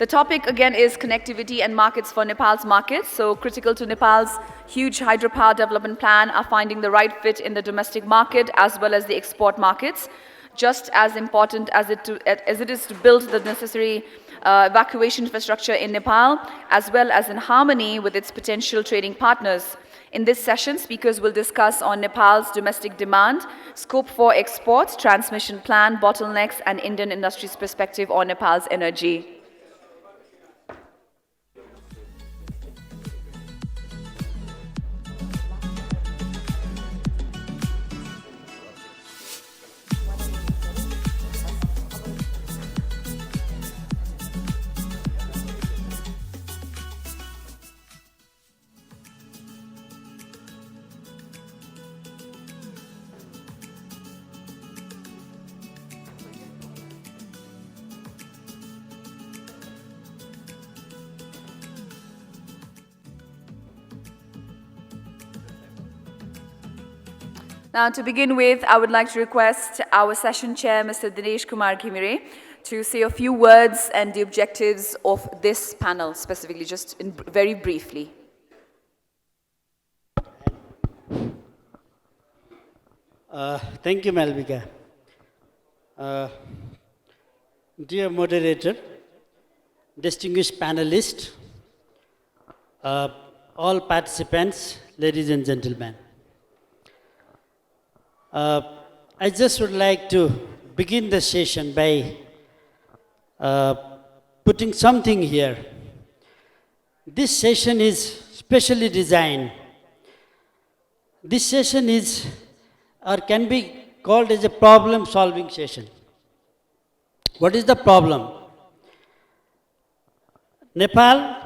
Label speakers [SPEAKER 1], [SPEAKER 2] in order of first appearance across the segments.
[SPEAKER 1] The topic again is connectivity and markets for Nepal's markets. So critical to Nepal's huge hydropower development plan are finding the right fit in the domestic market as well as the export markets. Just as important as it is to build the necessary evacuation infrastructure in Nepal, as well as in harmony with its potential trading partners. In this session, speakers will discuss on Nepal's domestic demand, scope for exports, transmission plan, bottlenecks, and Indian industry's perspective on Nepal's energy. Now, to begin with, I would like to request our session chair, Mr. Dinesh Kumar Ghimire, to say a few words and the objectives of this panel, specifically, just very briefly.
[SPEAKER 2] Thank you, Malvika. Dear moderator, distinguished panelists, all participants, ladies and gentlemen. I just would like to begin the session by putting something here. This session is specially designed. This session is, or can be called as a problem-solving session. What is the problem? Nepal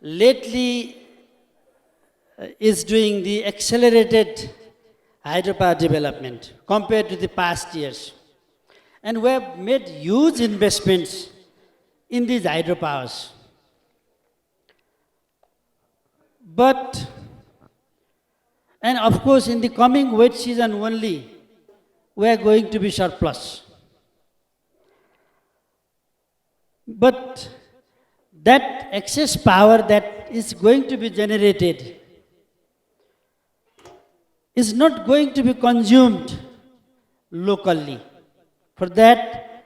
[SPEAKER 2] lately is doing the accelerated hydropower development compared to the past years. And we have made huge investments in these hydropowers. But, and of course in the coming wet season only, we are going to be surplus. But that excess power that is going to be generated is not going to be consumed locally. For that,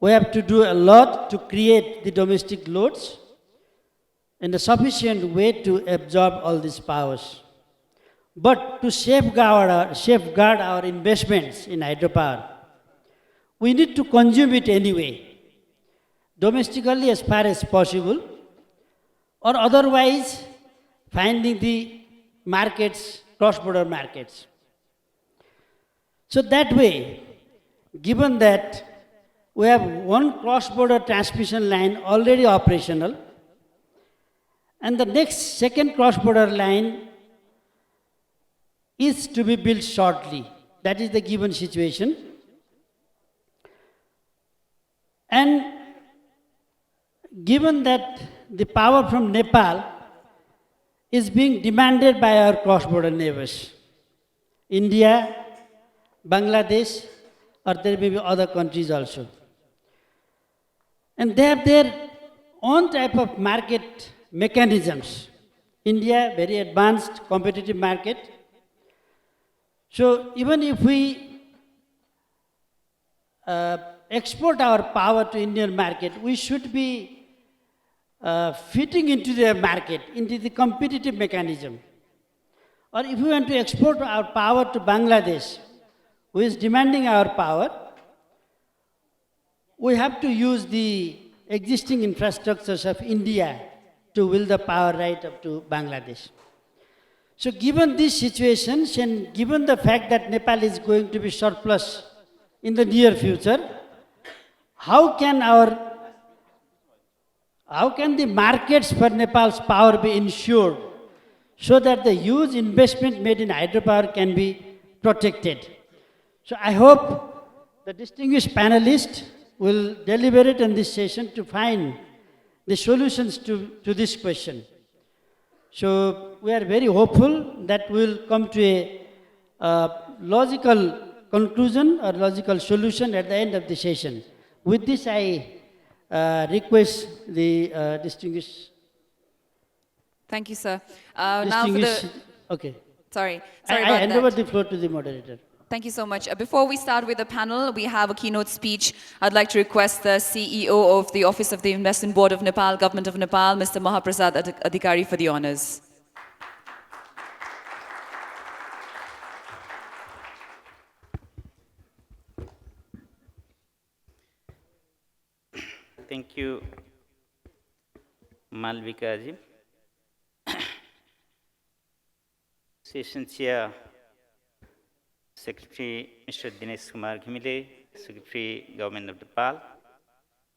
[SPEAKER 2] we have to do a lot to create the domestic loads in a sufficient way to absorb all these powers. But to safeguard our investments in hydropower, we need to consume it anyway, domestically as far as possible, or otherwise finding the markets, cross-border markets. So that way, given that we have one cross-border transmission line already operational, and the next second cross-border line is to be built shortly. That is the given situation. And given that the power from Nepal is being demanded by our cross-border neighbors, India, Bangladesh, or there may be other countries also. And they have their own type of market mechanisms. India, very advanced competitive market. So even if we export our power to Indian market, we should be fitting into their market, into the competitive mechanism. Or if we want to export our power to Bangladesh, who is demanding our power, we have to use the existing infrastructures of India to will the power right up to Bangladesh. So given these situations and given the fact that Nepal is going to be surplus in the near future, how can the markets for Nepal's power be ensured so that the huge investment made in hydropower can be protected? So I hope the distinguished panelists will deliberate in this session to find the solutions to this question. So we are very hopeful that we will come to a logical conclusion or logical solution at the end of the session. With this, I request the distinguished,
[SPEAKER 1] Thank you, sir.
[SPEAKER 2] distinguished, okay.
[SPEAKER 1] Sorry
[SPEAKER 2] I
[SPEAKER 1] about
[SPEAKER 2] hand over
[SPEAKER 1] that.
[SPEAKER 2] the floor to the moderator.
[SPEAKER 1] Thank you so much. Before we start with the panel, we have a keynote speech. I'd like to request the CEO of the Office of the Investment Board of Nepal, Government of Nepal, Mr. Mahaprasad Adhikari, for the honors.
[SPEAKER 3] Thank you, Malvika ji. Session Chair, Secretary Mr. Dinesh Kumar Ghimile, Secretary Government of Nepal,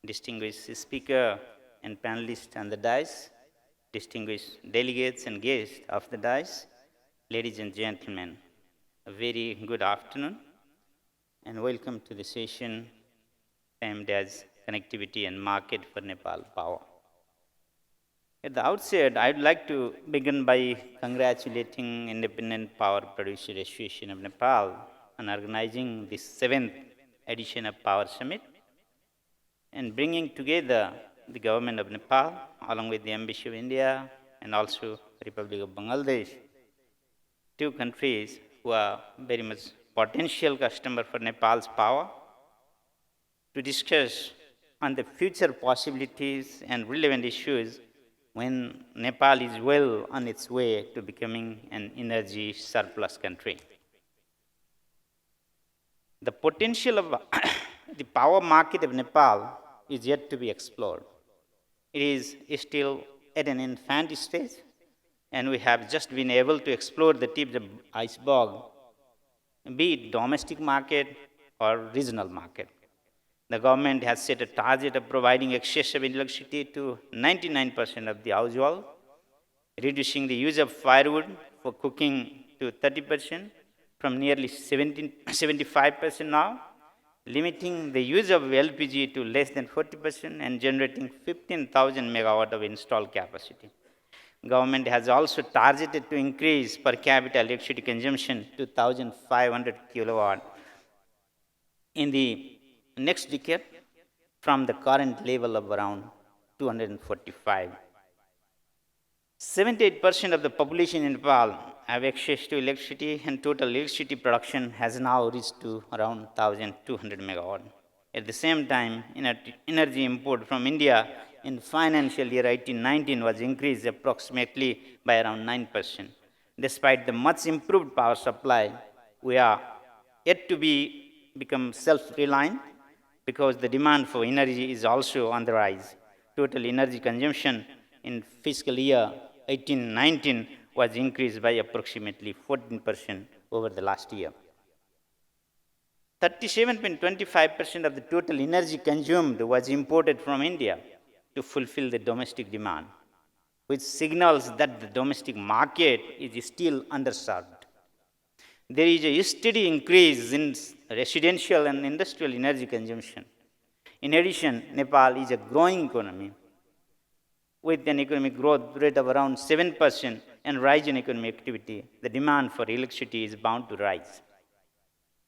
[SPEAKER 3] distinguished speaker and panelists on the dais, distinguished delegates and guests of the dais, ladies and gentlemen, a very good afternoon and welcome to the session aimed as connectivity and market for Nepal power. At the outset, I would like to begin by congratulating Independent Power Producer Association of Nepal on organizing the 7th edition of Power Summit and bringing together the government of Nepal along with the Embassy of India and also Republic of Bangladesh, two countries who are very much potential customer for Nepal's power, to discuss on the future possibilities and relevant issues when Nepal is well on its way to becoming an energy surplus country. The potential of the power market of Nepal is yet to be explored. It is still at an infant stage, and we have just been able to explore the tips of iceberg, be it domestic market or regional market. The government has set a target of providing access of electricity to 99% of the household, reducing the use of firewood for cooking to 30% from nearly 75% now, limiting the use of LPG to less than 40% and generating 15,000 megawatt of installed capacity. Government has also targeted to increase per capita electricity consumption to 1,500 kilowatt in the next decade from the current level of around 245. 78% of the population in Nepal have access to electricity, and total electricity production has now reached to around 1,200 megawatt. At the same time, energy import from India in financial year 18-19 was increased approximately by around 9%. Despite the much improved power supply, we are yet to become self-reliant because the demand for energy is also on the rise. Total energy consumption in fiscal year 18-19 was increased by approximately 14% over the last year. 37.25% of the total energy consumed was imported from India to fulfill the domestic demand, which signals that the domestic market is still underserved. There is a steady increase in residential and industrial energy consumption. In addition, Nepal is a growing economy with an economic growth rate of around 7% and rise in economic activity. The demand for electricity is bound to rise.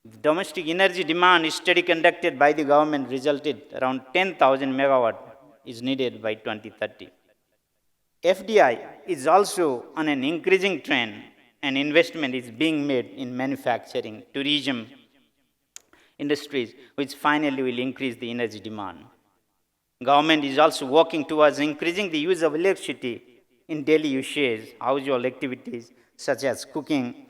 [SPEAKER 3] The domestic energy demand study conducted by the government resulted around 10,000 megawatt is needed by 2030. FDI is also on an increasing trend, and investment is being made in manufacturing, tourism, industries, which finally will increase the energy demand. Government is also working towards increasing the use of electricity in daily usage, household activities such as cooking,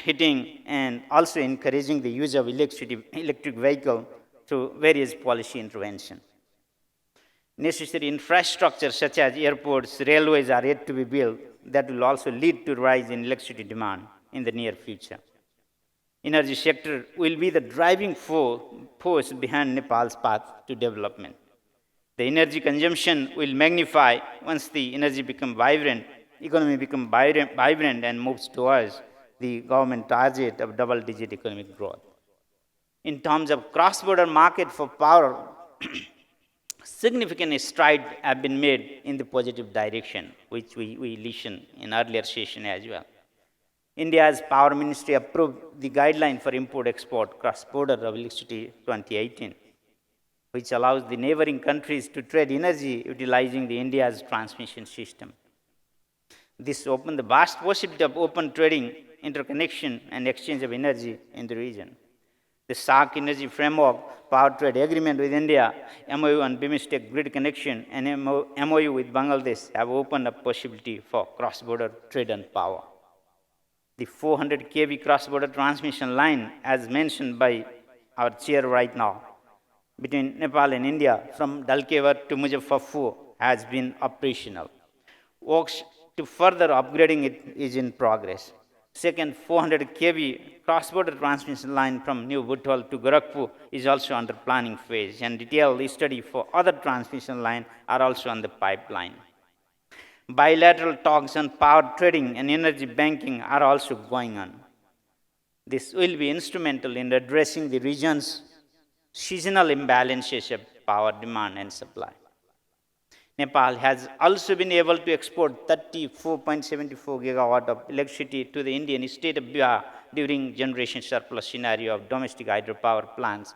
[SPEAKER 3] heating, and also encouraging the use of electric vehicle through various policy interventions. Necessary infrastructure such as airports, railways are yet to be built that will also lead to rise in electricity demand in the near future. Energy sector will be the driving force behind Nepal's path to development. The energy consumption will magnify once the energy becomes vibrant, economy becomes vibrant and moves towards the government target of double-digit economic growth. In terms of cross-border market for power, significant strides have been made in the positive direction, which we listened in earlier session as well. India's Power Ministry approved the guideline for import-export cross-border of electricity 2018. which allows the neighboring countries to trade energy utilizing the India's transmission system. This opened the vast possibility of open trading, interconnection, and exchange of energy in the region. The SAARC Energy Framework Power Trade Agreement with India, MOU on BIMSTEC grid connection, and MOU with Bangladesh have opened up possibility for cross-border trade and power. The 400 kV cross-border transmission line, as mentioned by our chair right now, between Nepal and India from Dalkevar to Muzaffarpur has been operational. Works to further upgrading it is in progress. Second 400 kV cross-border transmission line from New Bhuthal to Gorakhpur is also under planning phase, and detailed study for other transmission line are also on the pipeline. Bilateral talks on power trading and energy banking are also going on. This will be instrumental in addressing the region's seasonal imbalances of power demand and supply. Nepal has also been able to export 34.74 gigawatt of electricity to the Indian state of Bihar during generation surplus scenario of domestic hydropower plants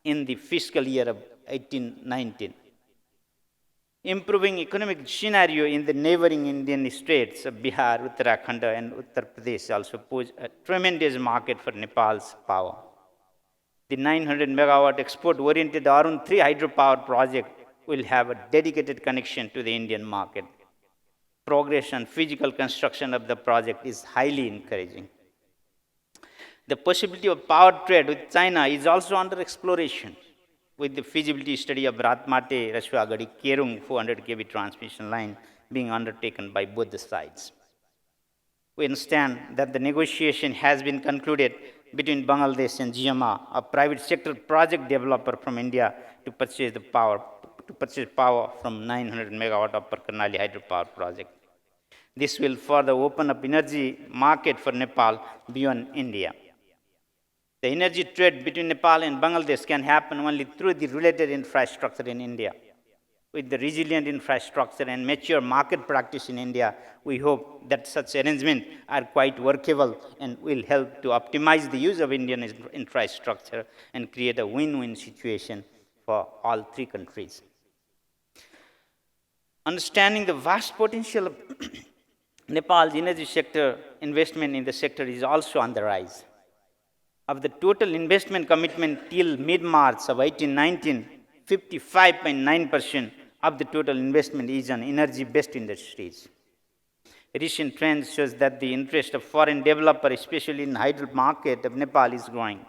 [SPEAKER 3] in the fiscal year of 18-19. Improving economic scenario in the neighboring Indian states of Bihar, Uttarakhand, and Uttar Pradesh also pose a tremendous market for Nepal's power. The 900 megawatt export-oriented Arun 3 hydropower project will have a dedicated connection to the Indian market. Progress on physical construction of the project is highly encouraging. The possibility of power trade with China is also under exploration, with the feasibility study of Ratmate Rasuagadi Kerung 400 kV transmission line being undertaken by both the sides. We understand that the negotiation has been concluded between Bangladesh and GMA, a private sector project developer from India, to purchase power from 900 megawatt of Karnali hydropower project. This will further open up energy market for Nepal beyond India. The energy trade between Nepal and Bangladesh can happen only through the related infrastructure in India. With the resilient infrastructure and mature market practice in India, we hope that such arrangements are quite workable and will help to optimize the use of Indian infrastructure and create a win-win situation for all three countries. Understanding the vast potential of Nepal's energy sector, investment in the sector is also on the rise. Of the total investment commitment till mid-March of 18-19, 55.9% of the total investment is on energy-based industries. Recent trends shows that the interest of foreign developers, especially in the hydro market of Nepal, is growing.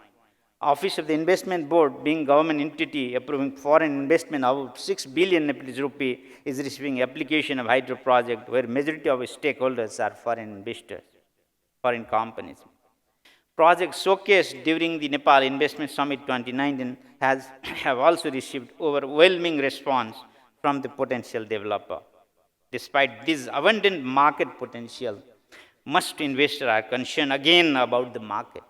[SPEAKER 3] Office of the Investment Board, being government entity approving foreign investment of 6 billion Nepalese rupee, is receiving application of hydro project where majority of stakeholders are foreign investors, foreign companies. Projects showcased during the Nepal Investment Summit 2019 have also received overwhelming response from the potential developer. Despite this abundant market potential, most investors are concerned again about the market.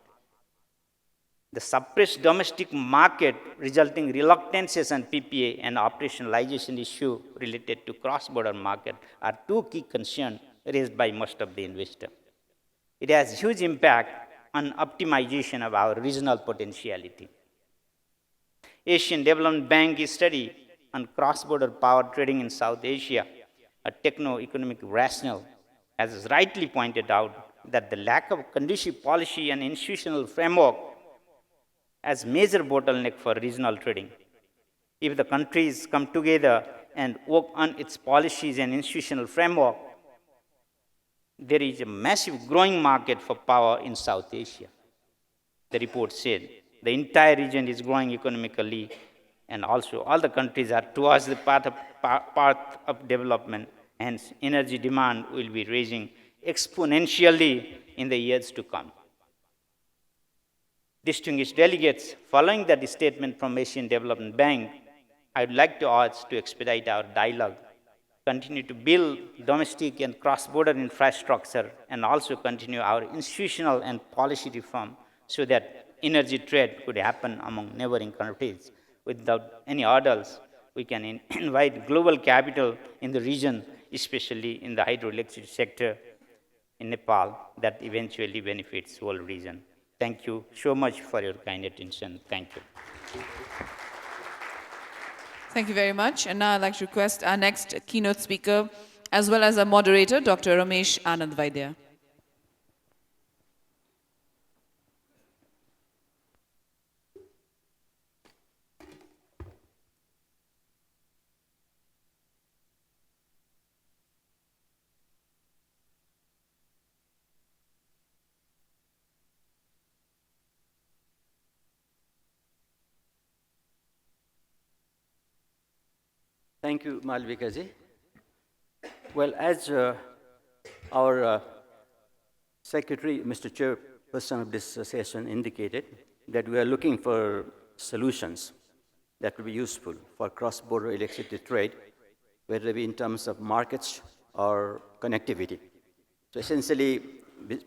[SPEAKER 3] The suppressed domestic market resulting reluctances on PPA and operationalization issue related to cross-border market are two key concerns raised by most of the investors. It has huge impact on optimization of our regional potentiality. Asian Development Bank study on cross-border power trading in South Asia, a techno-economic rationale, has rightly pointed out that the lack of conducive policy and institutional framework as major bottleneck for regional trading. If the countries come together and work on its policies and institutional framework, there is a massive growing market for power in South Asia. The report said the entire region is growing economically, and also all the countries are towards the path of development, hence energy demand will be rising exponentially in the years to come. Distinguished delegates, following that statement from Asian Development Bank, I would like to urge to expedite our dialogue, continue to build domestic and cross-border infrastructure, and also continue our institutional and policy reform so that energy trade could happen among neighboring countries. Without any hurdles, we can invite global capital in the region, especially in the hydroelectric sector in Nepal, that eventually benefits the whole region. Thank you so much for your kind attention. Thank you.
[SPEAKER 4] Thank you very much. And now I'd like to request our next keynote speaker, as well as our moderator, Dr. Ramesh Anand Vaidya.
[SPEAKER 5] Thank you, Malvika ji. Well, as our secretary, Mr. Chairperson of this session indicated, that we are looking for solutions that will be useful for cross-border electricity trade, whether it be in terms of markets or connectivity. So essentially,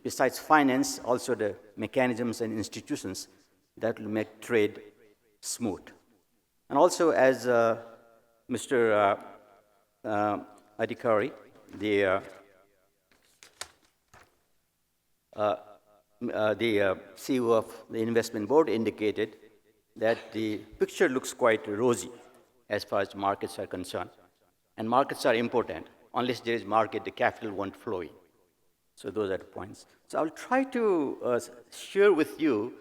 [SPEAKER 5] besides finance, also the mechanisms and institutions that will make trade smooth. And also, as Mr. Adhikari, the CEO of the investment board, indicated that the picture looks quite rosy as far as markets are concerned. And markets are important. Unless there is market, the capital won't flow in. So those are the points. So I'll try to share with you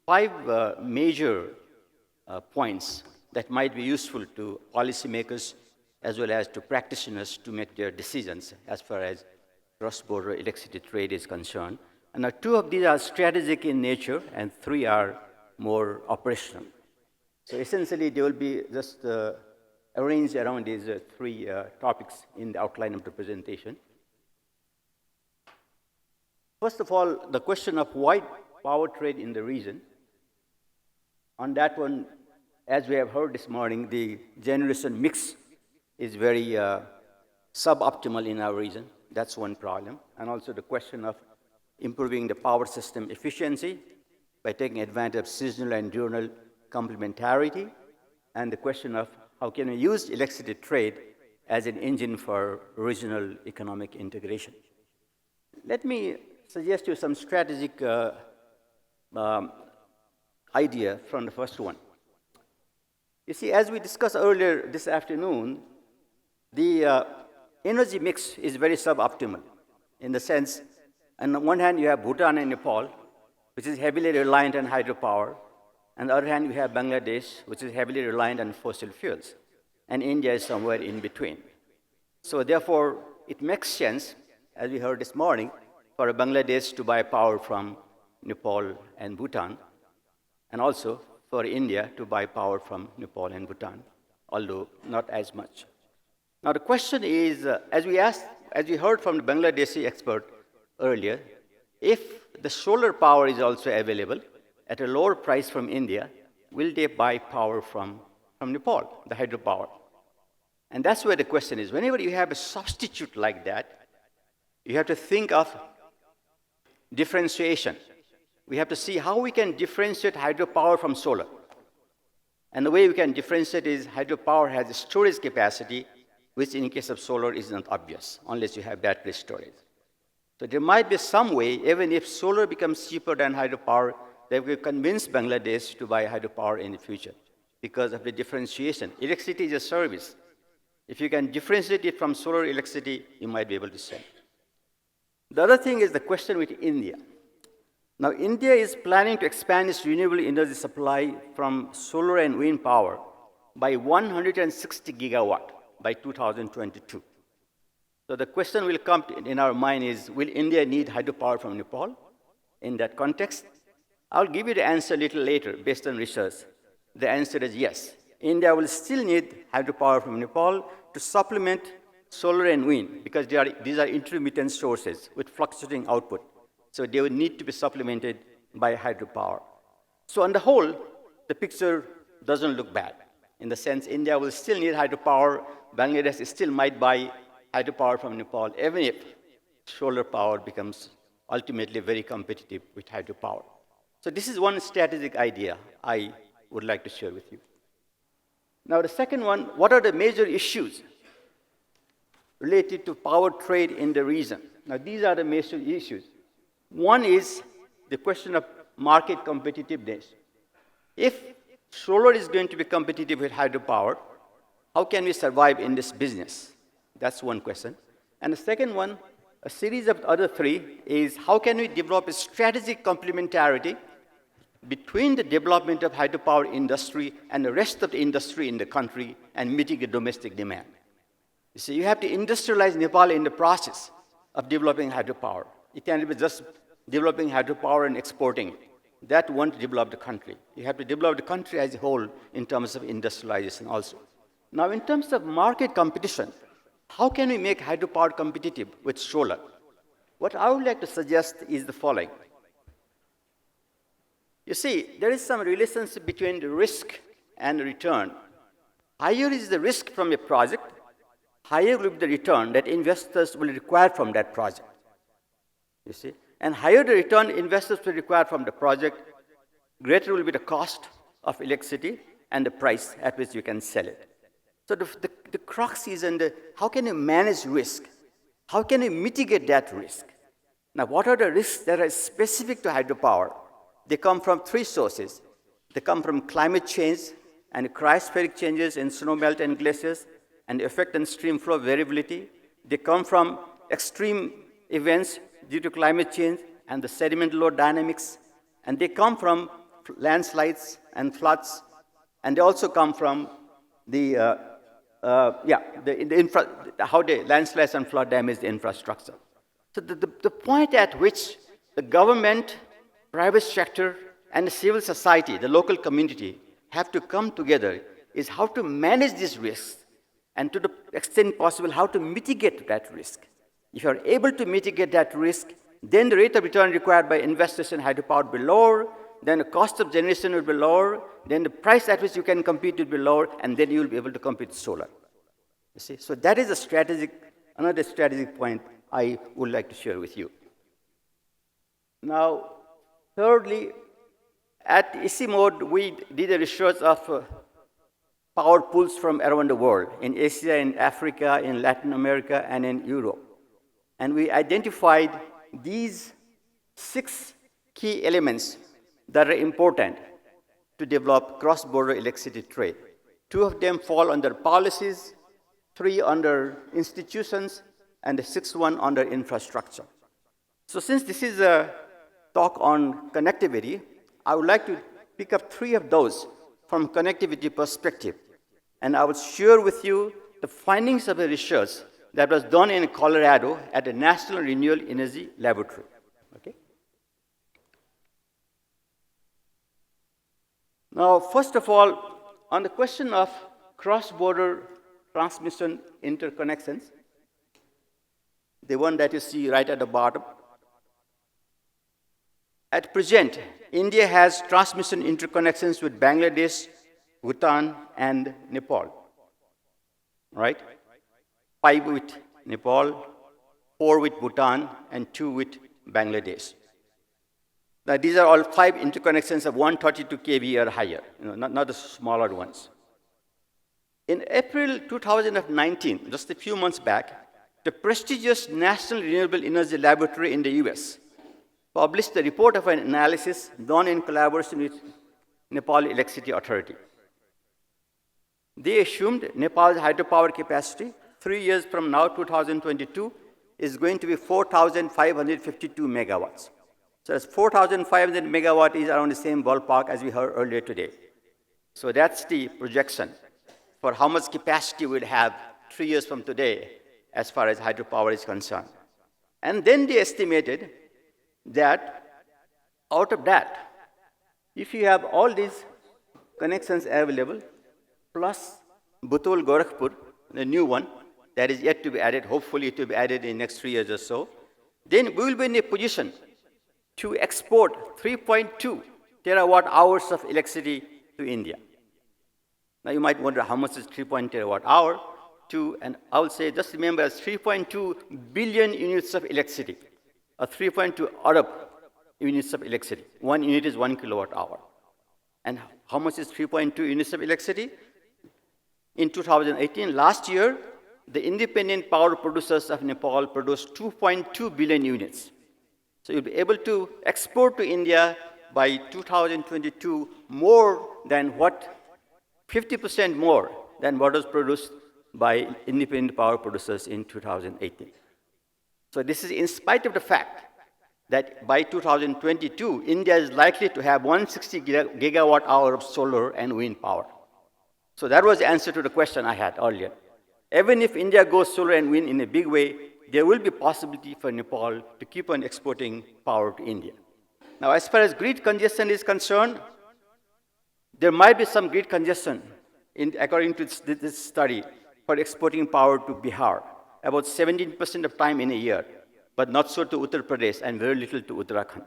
[SPEAKER 5] 5 major points that might be useful to policymakers as well as to practitioners to make their decisions as far as cross-border electricity trade is concerned. And now 2 of these are strategic in nature and 3 are more operational. So essentially, they will be just arranged around these 3 topics in the outline of the presentation. First of all, the question of why power trade in the region. On that one, as we have heard this morning, the generation mix is very suboptimal in our region. That's one problem. And also the question of improving the power system efficiency by taking advantage of seasonal and diurnal complementarity, and the question of how can we use electricity trade as an engine for regional economic integration. Let me suggest you some strategic idea from the first one. You see, as we discussed earlier this afternoon, the energy mix is very suboptimal in the sense, on the one hand, you have Bhutan and Nepal, which is heavily reliant on hydropower. On the other hand, you have Bangladesh, which is heavily reliant on fossil fuels. And India is somewhere in between. So therefore, it makes sense, as we heard this morning, for Bangladesh to buy power from Nepal and Bhutan, and also for India to buy power from Nepal and Bhutan, although not as much. Now the question is, as we heard from the Bangladeshi expert earlier, if the solar power is also available at a lower price from India, will they buy power from Nepal, the hydropower? And that's where the question is. Whenever you have a substitute like that, you have to think of differentiation. We have to see how we can differentiate hydropower from solar. And the way we can differentiate is hydropower has a storage capacity, which in case of solar is not obvious, unless you have battery storage. So there might be some way, even if solar becomes cheaper than hydropower, that will convince Bangladesh to buy hydropower in the future because of the differentiation. Electricity is a service. If you can differentiate it from solar electricity, you might be able to sell. The other thing is the question with India. Now, India is planning to expand its renewable energy supply from solar and wind power by 160 gigawatt by 2022. So the question will come in our mind is, will India need hydropower from Nepal in that context? I'll give you the answer a little later based on research. The answer is yes. India will still need hydropower from Nepal to supplement solar and wind because these are intermittent sources with fluctuating output. So they will need to be supplemented by hydropower. So on the whole, the picture doesn't look bad. In the sense, India will still need hydropower. Bangladesh still might buy hydropower from Nepal, even if solar power becomes ultimately very competitive with hydropower. So this is one strategic idea I would like to share with you. Now the second one, what are the major issues related to power trade in the region? Now these are the major issues. One is the question of market competitiveness. If solar is going to be competitive with hydropower, how can we survive in this business? That's one question. And the second one, a series of other three, is how can we develop a strategic complementarity between the development of hydropower industry and the rest of the industry in the country and meeting the domestic demand. You see, you have to industrialize Nepal in the process of developing hydropower. You can't be just developing hydropower and exporting it. That won't develop the country. You have to develop the country as a whole in terms of industrialization also. Now, in terms of market competition, how can we make hydropower competitive with solar? What I would like to suggest is the following. You see, there is some relationship between the risk and return. Higher is the risk from a project, higher will be the return that investors will require from that project. You see? And higher the return investors will require from the project, greater will be the cost of electricity and the price at which you can sell it. So the crux is in how can you manage risk? How can you mitigate that risk? Now, what are the risks that are specific to hydropower? They come from three sources. They come from climate change and cryospheric changes in snowmelt and glaciers and the effect on stream flow variability. They come from extreme events due to climate change and the sediment load dynamics. And they come from landslides and floods. And they also come from how the landslides and flood damage the infrastructure. So the point at which the government, private sector, and the civil society, the local community, have to come together is how to manage these risks and to the extent possible, how to mitigate that risk. If you are able to mitigate that risk, then the rate of return required by investors in hydropower will be lower, then the cost of generation will be lower, then the price at which you can compete will be lower, and then you will be able to compete with solar. You see? So that is another strategic point I would like to share with you. Now, thirdly, at ICIMOD, we did a research of power pools from around the world, in Asia, in Africa, in Latin America, and in Europe. And we identified these 6 key elements that are important to develop cross-border electricity trade. 2 of them fall under policies, 3 under institutions, and the 6th one under infrastructure. So since this is a talk on connectivity, I would like to pick up 3 of those from connectivity perspective. And I will share with you the findings of a research that was done in Colorado at the National Renewable Energy Laboratory. Okay? Now, first of all, on the question of cross-border transmission interconnections, the one that you see right at the bottom, at present, India has transmission interconnections with Bangladesh, Bhutan, and Nepal, right? 5 with Nepal, 4 with Bhutan, and 2 with Bangladesh. Now, these are all 5 interconnections of 132 kV or higher, not the smaller ones. In April 2019, just a few months back, the prestigious National Renewable Energy Laboratory in the US published the report of an analysis done in collaboration with Nepal Electricity Authority. They assumed Nepal's hydropower capacity 3 years from now, 2022, is going to be 4,552 megawatts. So that's 4,500 megawatt is around the same ballpark as we heard earlier today. So that's the projection for how much capacity we'll have 3 years from today as far as hydropower is concerned. And then they estimated that out of that, if you have all these connections available, plus Butul Gorakhpur, the new one, that is yet to be added, hopefully it will be added in the next 3 years or so, then we will be in a position to export 3.2 terawatt hours of electricity to India. Now you might wonder how much is 3.2 terawatt hour to, and I will say, just remember as 3.2 billion units of electricity, or 3.2 Arab units of electricity. 1 unit is 1 kilowatt hour. And how much is 3.2 units of electricity? In 2018, last year, the independent power producers of Nepal produced 2.2 billion units. So you'll be able to export to India by 2022 more than what, 50% more than what was produced by independent power producers in 2018. So this is in spite of the fact that by 2022, India is likely to have 160 gigawatt hour of solar and wind power. So that was the answer to the question I had earlier. Even if India goes solar and wind in a big way, there will be possibility for Nepal to keep on exporting power to India. Now, as far as grid congestion is concerned, there might be some grid congestion, according to this study, for exporting power to Bihar, about 17% of time in a year, but not so to Uttar Pradesh and very little to Uttarakhand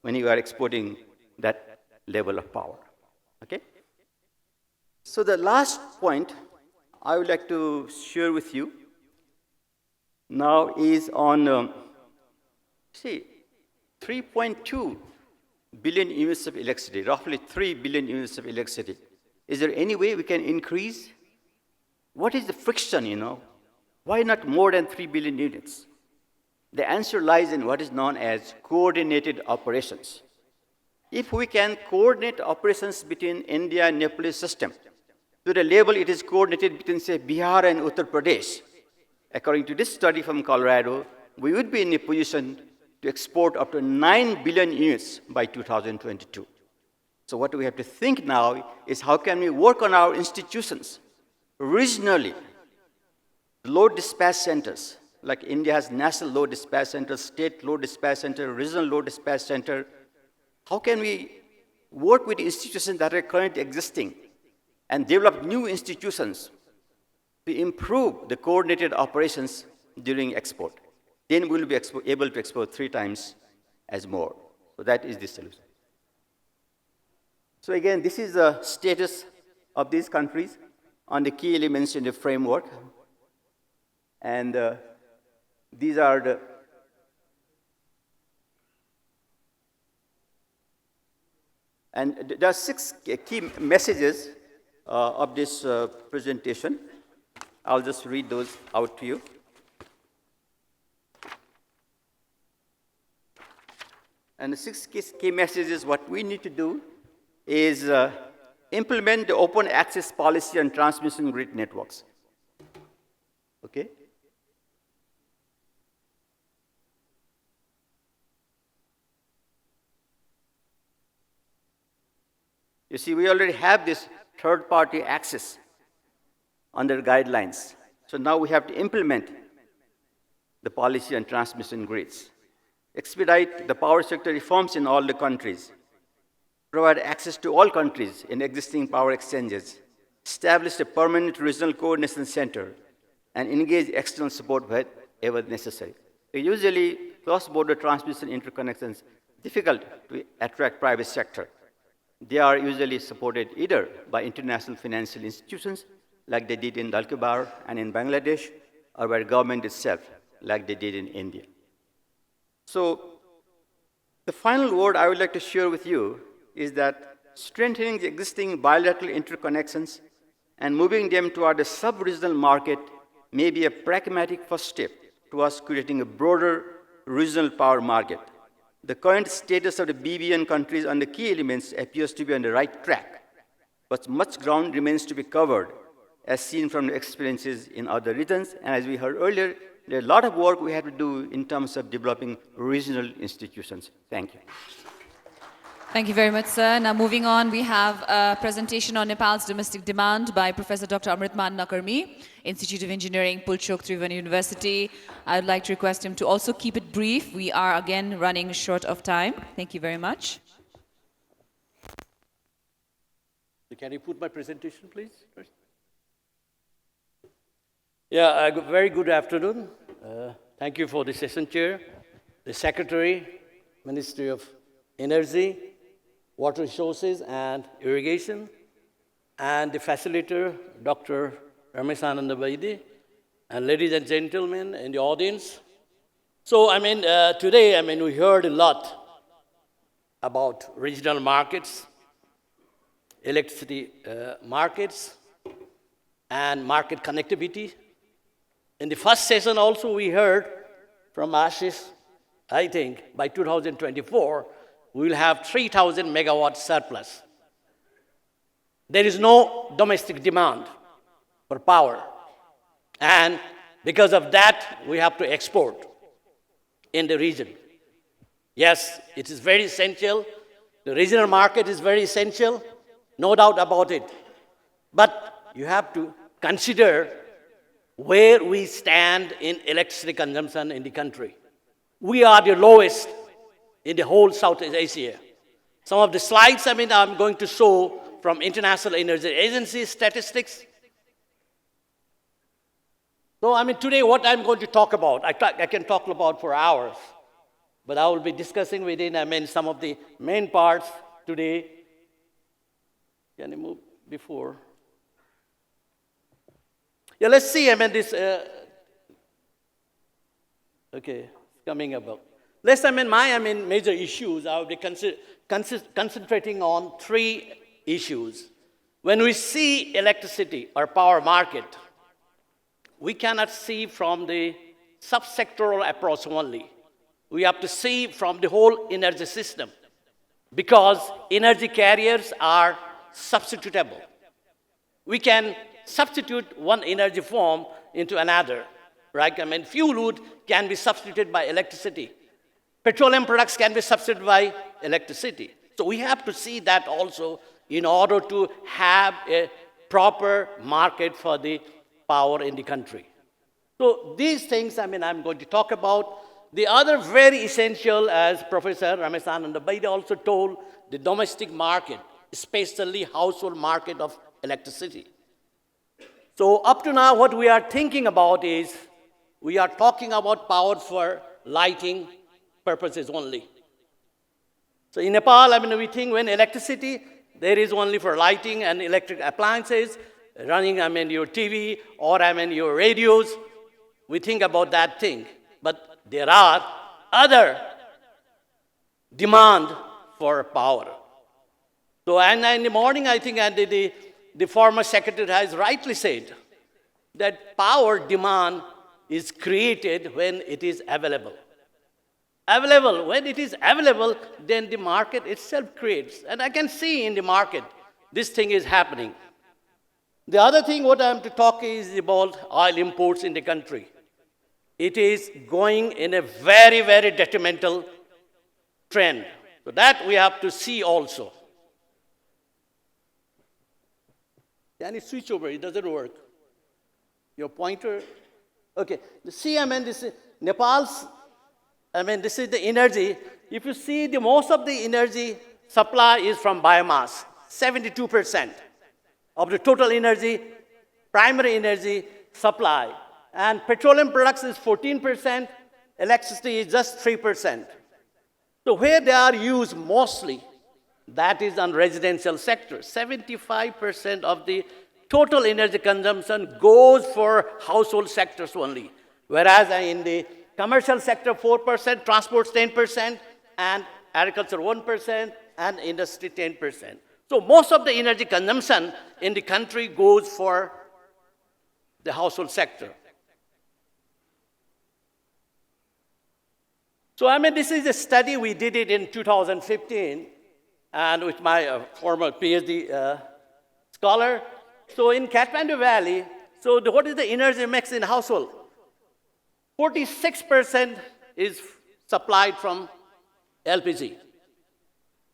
[SPEAKER 5] when you are exporting that level of power. Okay? So the last point I would like to share with you now is on, 3.2 billion units of electricity, roughly 3 billion units of electricity. Is there any way we can increase? What is the friction, Why not more than 3 billion units? The answer lies in what is known as coordinated operations. If we can coordinate operations between India and Nepalese system to the level it is coordinated between, say, Bihar and Uttar Pradesh, according to this study from Colorado, we would be in a position to export up to 9 billion units by 2022. So what we have to think now is how can we work on our institutions regionally, load dispatch centers, like India has national load dispatch center, state load dispatch center, regional load dispatch center. How can we work with institutions that are currently existing and develop new institutions to improve the coordinated operations during export? Then we'll be able to export 3 times as more. So that is the solution. So again, this is the status of these countries on the key elements in the framework. And these are the and there are 6 key messages of this presentation. I'll just read those out to you. And the 6 key messages, what we need to do is implement the open access policy on transmission grid networks. Okay? You see, we already have this third-party access under guidelines. So now we have to implement the policy on transmission grids, expedite the power sector reforms in all the countries, provide access to all countries in existing power exchanges, establish a permanent regional coordination center, and engage external support wherever necessary. Usually, cross-border transmission interconnections difficult to attract private sector. They are usually supported either by international financial institutions, like they did in Dalkubar and in Bangladesh, or by government itself, like they did in India. So, the final word I would like to share with you is that strengthening the existing bilateral interconnections and moving them toward a sub-regional market may be a pragmatic first step towards creating a broader regional power market. The current status of the BBN countries on the key elements appears to be on the right track, but much ground remains to be covered, as seen from the experiences in other regions. And as we heard earlier, there are a lot of work we have to do in terms of developing regional institutions. Thank you.
[SPEAKER 4] Thank you very much, sir. Now moving on, we have a presentation on Nepal's domestic demand by Professor Dr. Amritman Nakarmi, Institute of Engineering, Pulchok Tribhuvan University. I would like to request him to also keep it brief. We are again running short of time. Thank you very much.
[SPEAKER 6] Can you put my presentation, please? Yeah, very good afternoon. Thank you for the session chair, the secretary, Ministry of Energy, Water Resources and Irrigation, and the facilitator, Dr. Ramesh Vaidi, and ladies and gentlemen in the audience. So, today, we heard a lot about regional markets, electricity markets, and market connectivity. In the first session also, we heard from Ashish, I think, by 2024, we will have 3,000 megawatt surplus. There is no domestic demand. for power. And because of that, we have to export in the region. Yes, it is very essential. The regional market is very essential, no doubt about it. But you have to consider where we stand in electricity consumption in the country. We are the lowest in the whole Southeast Asia. Some of the slides, I'm going to show from International Energy Agency statistics. So, today what I'm going to talk about, I can talk about for hours, but I will be discussing within, some of the main parts today. Can you move before? Yeah, let's see, this, okay, coming about. Let's, my major issues, I will be concentrating on 3 issues. When we see electricity or power market, we cannot see from the subsectoral approach only. We have to see from the whole energy system, because energy carriers are substitutable. We can substitute one energy form into another, right? Fuel wood can be substituted by electricity. Petroleum products can be substituted by electricity. So we have to see that also in order to have a proper market for the power in the country. So these things, I'm going to talk about. The other very essential, as Professor Ramesananda Baide also told, the domestic market, especially household market of electricity. So up to now, what we are thinking about is, we are talking about power for lighting purposes only. So in Nepal, we think when electricity, there is only for lighting and electric appliances, running, your TV or, your radios. We think about that thing. But there are other demand for power. So, and in the morning, I think the former secretary has rightly said that power demand is created when it is available. When it is available, then the market itself creates. And I can see in the market, this thing is happening. The other thing what I am to talk is about oil imports in the country. It is going in a very, very detrimental trend. So that we have to see also. Can you switch over? It doesn't work. Your pointer? Okay. See, this is Nepal's, this is the energy. If you see, the most of the energy supply is from biomass, 72% of the total energy, primary energy supply. And petroleum products is 14%, electricity is just 3%. So where they are used mostly, that is on residential sector. 75% of the total energy consumption goes for household sectors only. Whereas in the commercial sector, 4%, transport 10%, and agriculture 1%, and industry 10%. So most of the energy consumption in the country goes for the household sector. So this is a study, we did it in 2015, and with my former PhD scholar. So in Kathmandu Valley, so what is the energy mix in household? 46% is supplied from LPG,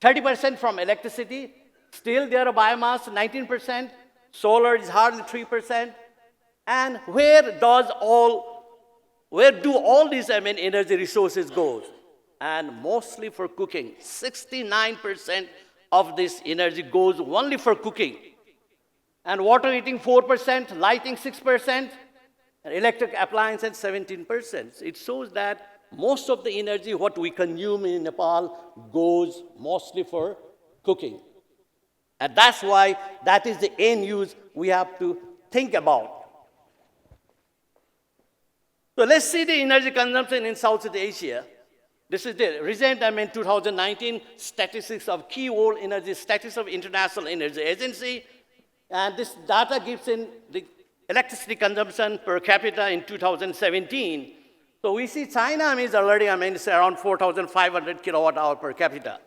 [SPEAKER 6] 30% from electricity, still there are biomass, 19%, solar is hardly 3%, and where do all these energy resources go? And mostly for cooking. 69% of this energy goes only for cooking. And water heating 4%, lighting 6%, and electric appliances 17%. It shows that most of the energy what we consume in Nepal goes mostly for cooking. And that's why that is the end use we have to think about. So let's see the energy consumption in Southeast Asia. This is the recent, 2019 statistics of key world energy, statistics of International Energy Agency. And this data gives in the electricity consumption per capita in 2017. So we see China is already, it's around 4,500 kilowatt hour per capita.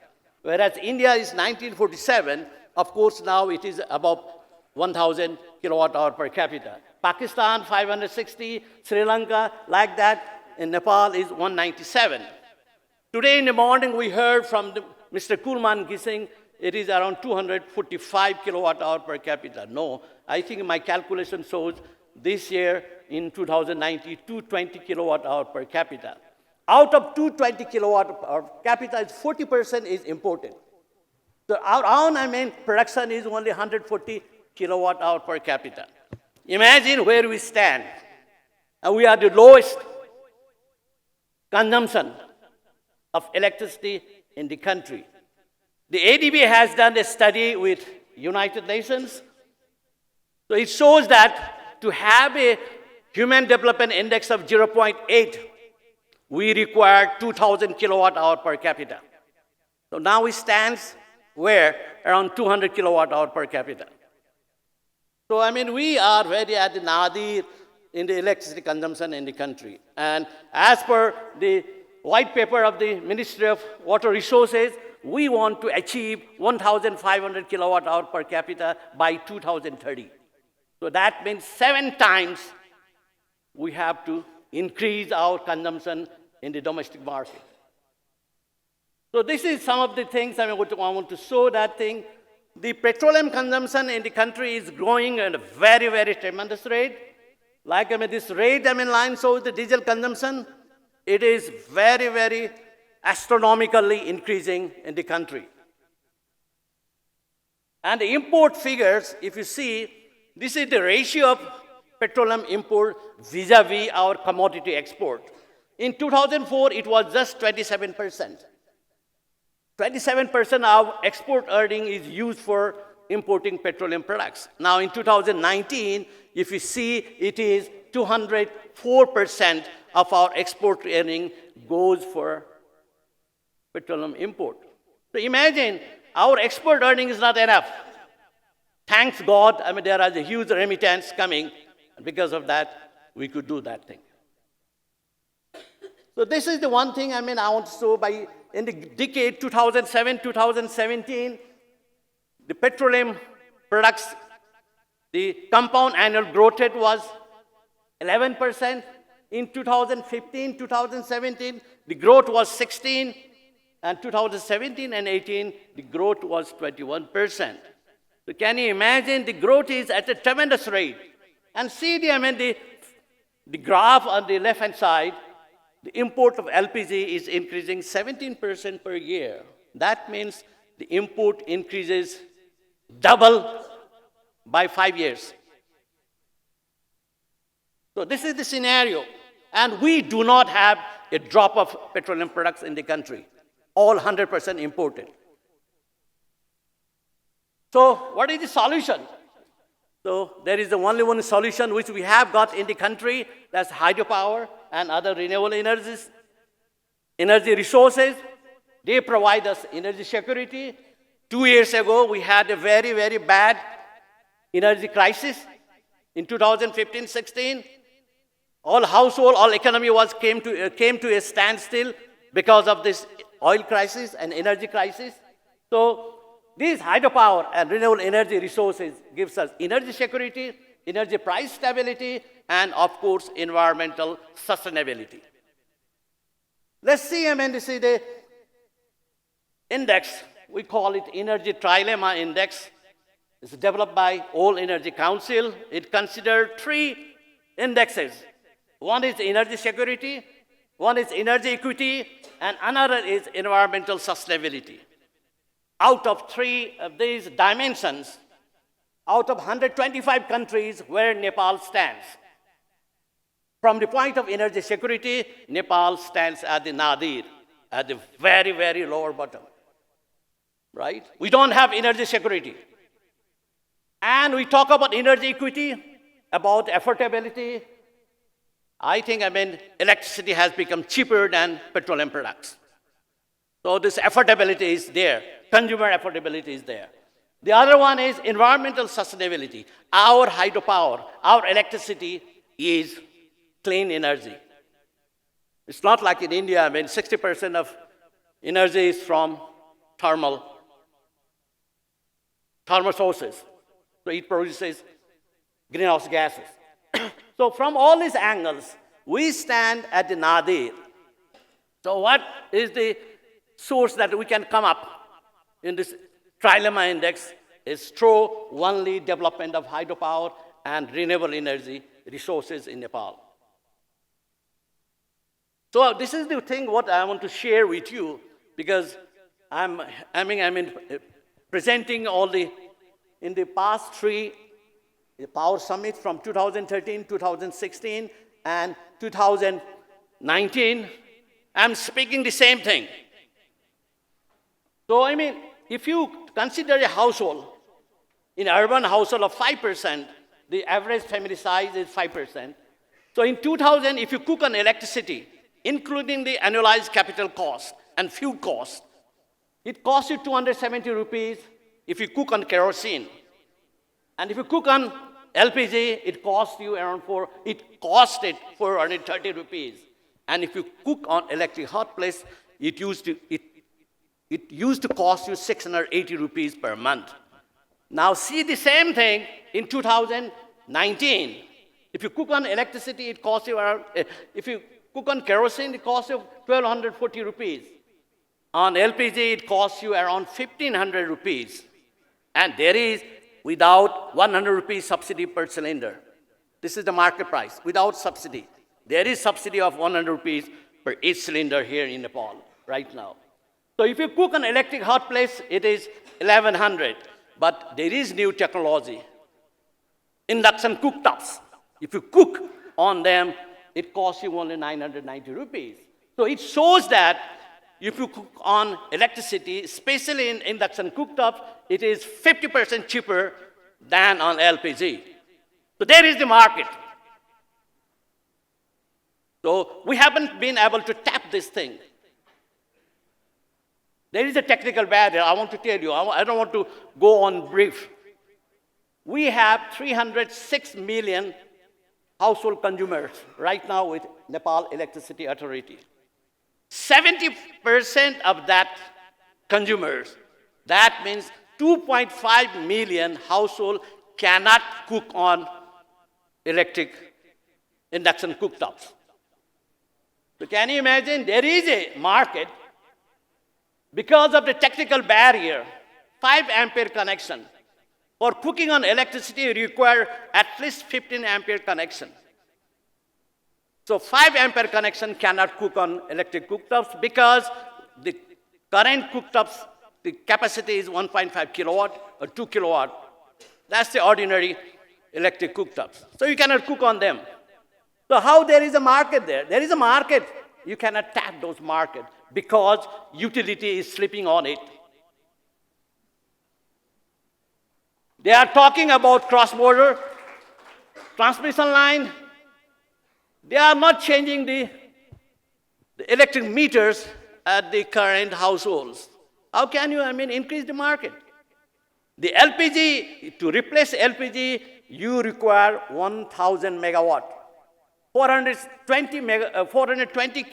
[SPEAKER 6] Whereas India is 1947. Of course, now it is about 1,000 kilowatt hour per capita. Pakistan, 560, Sri Lanka, like that, and Nepal is 197. Today in the morning, we heard from Mr. Kulman Gising, it is around 245 kilowatt hour per capita. No, I think my calculation shows this year in 2019, 220 kilowatt hour per capita. Out of 220 kilowatt hour per capita, 40% is imported. So our own, production is only 140 kilowatt hour per capita. Imagine where we stand. And we are the lowest consumption of electricity in the country. The ADB has done a study with United Nations. So it shows that to have a Human Development Index of 0.8, we require 2,000 kilowatt hour per capita. So now we stand where? Around 200 kilowatt hour per capita. So we are very at the nadir in the electricity consumption in the country. And as per the white paper of the Ministry of Water Resources, we want to achieve 1,500 kilowatt hour per capita by 2030. So that means 7 times we have to increase our consumption in the domestic market. So this is some of the things I want to show that thing. The petroleum consumption in the country is growing at a very, very tremendous rate. Like this rate line shows the diesel consumption. It is very, very astronomically increasing in the country. And the import figures, if you see, this is the ratio of petroleum import vis-a-vis our commodity export. In 2004, it was just 27%. 27% of export earning is used for importing petroleum products. Now in 2019, if you see, it is 204% of our export earning goes for petroleum import. So imagine our export earning is not enough. Thanks God, there is a huge remittance coming. And because of that, we could do that thing. So this is the one thing I want to show in the decade 2007-2017, the petroleum products, the compound annual growth rate was 11%. In 2015-2017, the growth was 16%. And 2017 and 18, the growth was 21%. So can you imagine the growth is at a tremendous rate? And see the graph on the left-hand side, the import of LPG is increasing 17% per year. That means the import increases double by 5 years. So this is the scenario. And we do not have a drop of petroleum products in the country. All 100% imported. So what is the solution? So there is only one solution which we have got in the country, that's hydropower and other renewable energies, energy resources. They provide us energy security. 2 years ago, we had a very, very bad energy crisis. In 2015-16, all household, all economy came to a standstill because of this oil crisis and energy crisis. So these hydropower and renewable energy resources gives us energy security, energy price stability, and of course, environmental sustainability. Let's see, this is the index. We call it Energy Trilemma Index. It's developed by All Energy Council. It considers 3 indexes. One is energy security, one is energy equity, and another is environmental sustainability. Out of 3 of these dimensions, out of 125 countries where Nepal stands, from the point of energy security, Nepal stands at the nadir, at the very, very lower bottom. Right? We don't have energy security. And we talk about energy equity, about affordability. I think, electricity has become cheaper than petroleum products. So this affordability is there. Consumer affordability is there. The other one is environmental sustainability. Our hydropower, our electricity is clean energy. It's not like in India, 60% of energy is from thermal sources. So it produces greenhouse gases. So from all these angles, we stand at the nadir. So what is the source that we can come up in this trilemma index is through only development of hydropower and renewable energy resources in Nepal. So this is the thing what I want to share with you, because I'm presenting all the, in the past three power summits from 2013, 2016, and 2019, I'm speaking the same thing. So if you consider a household, in urban household of 5%, the average family size is 5%. So in 2000, if you cook on electricity, including the annualized capital cost and fuel cost, it costs you 270 rupees if you cook on kerosene. And if you cook on LPG, it costs you around 430 rupees. And if you cook on electric hot plate, it used to cost you 680 rupees per month. Now see the same thing in 2019. If you cook on electricity, it costs you around, if you cook on kerosene, it costs you 1,240 rupees. On LPG, it costs you around 1,500 rupees. And there is, without 100 rupees subsidy per cylinder. This is the market price, without subsidy. There is subsidy of 100 rupees per each cylinder here in Nepal right now. So if you cook on electric hot plates, it is 1,100. But there is new technology. Induction cooktops. If you cook on them, it costs you only 990 rupees. So it shows that if you cook on electricity, especially in induction cooktops, it is 50% cheaper than on LPG. So there is the market. So we haven't been able to tap this thing. There is a technical barrier. I want to tell you. I don't want to go on brief. We have 306 million household consumers right now with Nepal Electricity Authority. 70% of that consumers, that means 2.5 million households cannot cook on electric induction cooktops. So can you imagine? There is a market. Because of the technical barrier, 5 ampere connection. For cooking on electricity, you require at least 15 ampere connection. So 5 ampere connection cannot cook on electric cooktops because the current cooktops, the capacity is 1.5 kilowatt or 2 kilowatt. That's the ordinary electric cooktops. So you cannot cook on them. So how there is a market there? There is a market. You cannot tap those markets because utility is sleeping on it. They are talking about cross-border transmission line. They are not changing the electric meters at the current households. How can you, increase the market? The LPG, to replace LPG, you require 1,000 megawatt. 420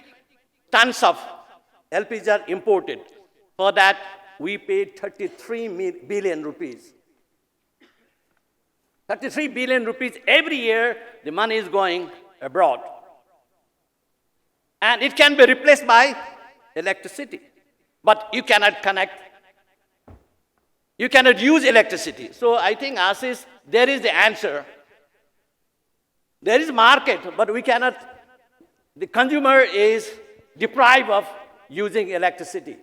[SPEAKER 6] tons of LPG are imported. For that, we paid 33 billion rupees. 33 billion rupees every year, the money is going abroad. And it can be replaced by electricity. But you cannot connect. You cannot use electricity. So I think Ashish, there is the answer. There is market, but we cannot, the consumer is deprived of using electricity.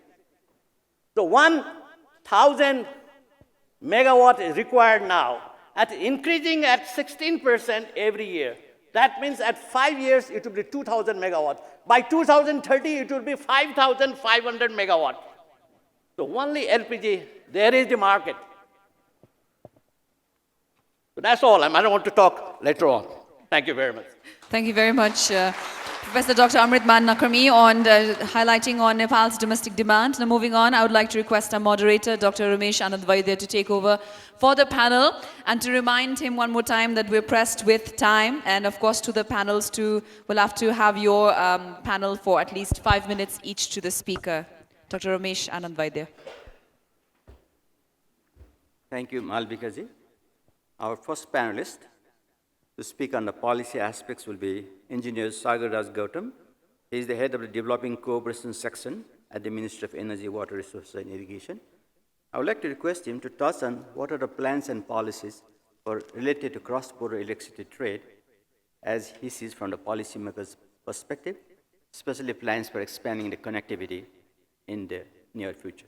[SPEAKER 6] So 1,000 megawatt is required now, at increasing at 16% every year. That means at 5 years, it will be 2,000 megawatt. By 2030, it will be 5,500 megawatt. So only LPG, there is the market. So that's all. I don't want to talk later on. Thank you very much.
[SPEAKER 4] Thank you very much, Professor Dr. Amritman Nakarmi, on highlighting on Nepal's domestic demand. Now moving on, I would like to request our moderator, Dr. Ramesh Anand Vaidya, to take over for the panel and to remind him one more time that we're pressed with time, and of course to the panels too, we'll have to have your panel for at least 5 minutes each to the speaker. Dr. Ramesh Anand Vaidya.
[SPEAKER 5] Thank you, Malvika ji. Our first panelist to speak on the policy aspects will be Engineer Sagar Raj Gautam. He is the head of the Developing Cooperation Section at the Ministry of Energy, Water Resources and Irrigation. I would like to request him to touch on what are the plans and policies related to cross-border electricity trade as he sees from the policymaker's perspective, especially plans for expanding the connectivity in the near future.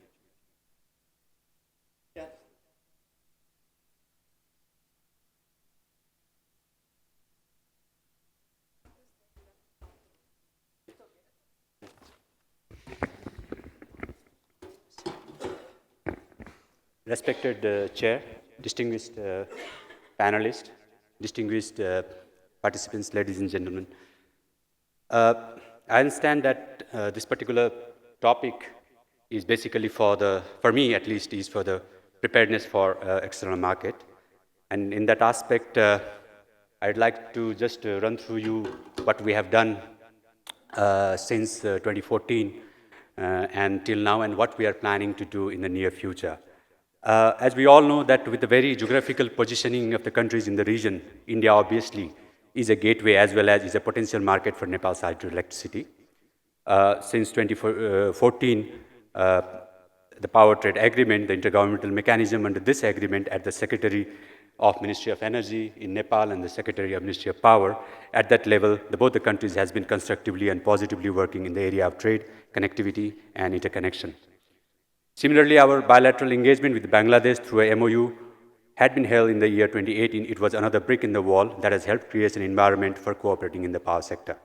[SPEAKER 7] Respected Chair, distinguished panelists, distinguished participants, ladies and gentlemen. I understand that this particular topic is basically for me at least, is for the preparedness for external market. And in that aspect, I'd like to just run through you what we have done since 2014 and till now, and what we are planning to do in the near future. As we all know that with the very geographical positioning of the countries in the region, India obviously is a gateway as well as is a potential market for Nepal's hydroelectricity. Since 2014, the power trade agreement, the intergovernmental mechanism under this agreement at the Secretary of Ministry of Energy in Nepal and the Secretary of Ministry of Power, at that level, both the countries has been constructively and positively working in the area of trade, connectivity, and interconnection. Similarly, our bilateral engagement with Bangladesh through a MOU had been held in the year 2018. It was another brick in the wall that has helped create an environment for cooperating in the power sector.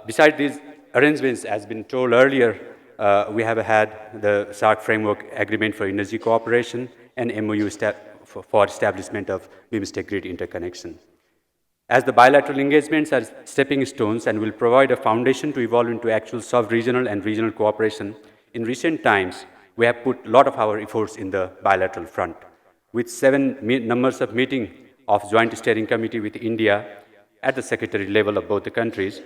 [SPEAKER 7] Besides these arrangements, as been told earlier, we have had the SAARC Framework Agreement for Energy Cooperation and MOU for establishment of BIMSTEC grid interconnection. As the bilateral engagements are stepping stones and will provide a foundation to evolve into actual sub-regional and regional cooperation, in recent times, we have put a lot of our efforts in the bilateral front. With 7 numbers of meetings of Joint Steering Committee with India at the secretary level of both the countries,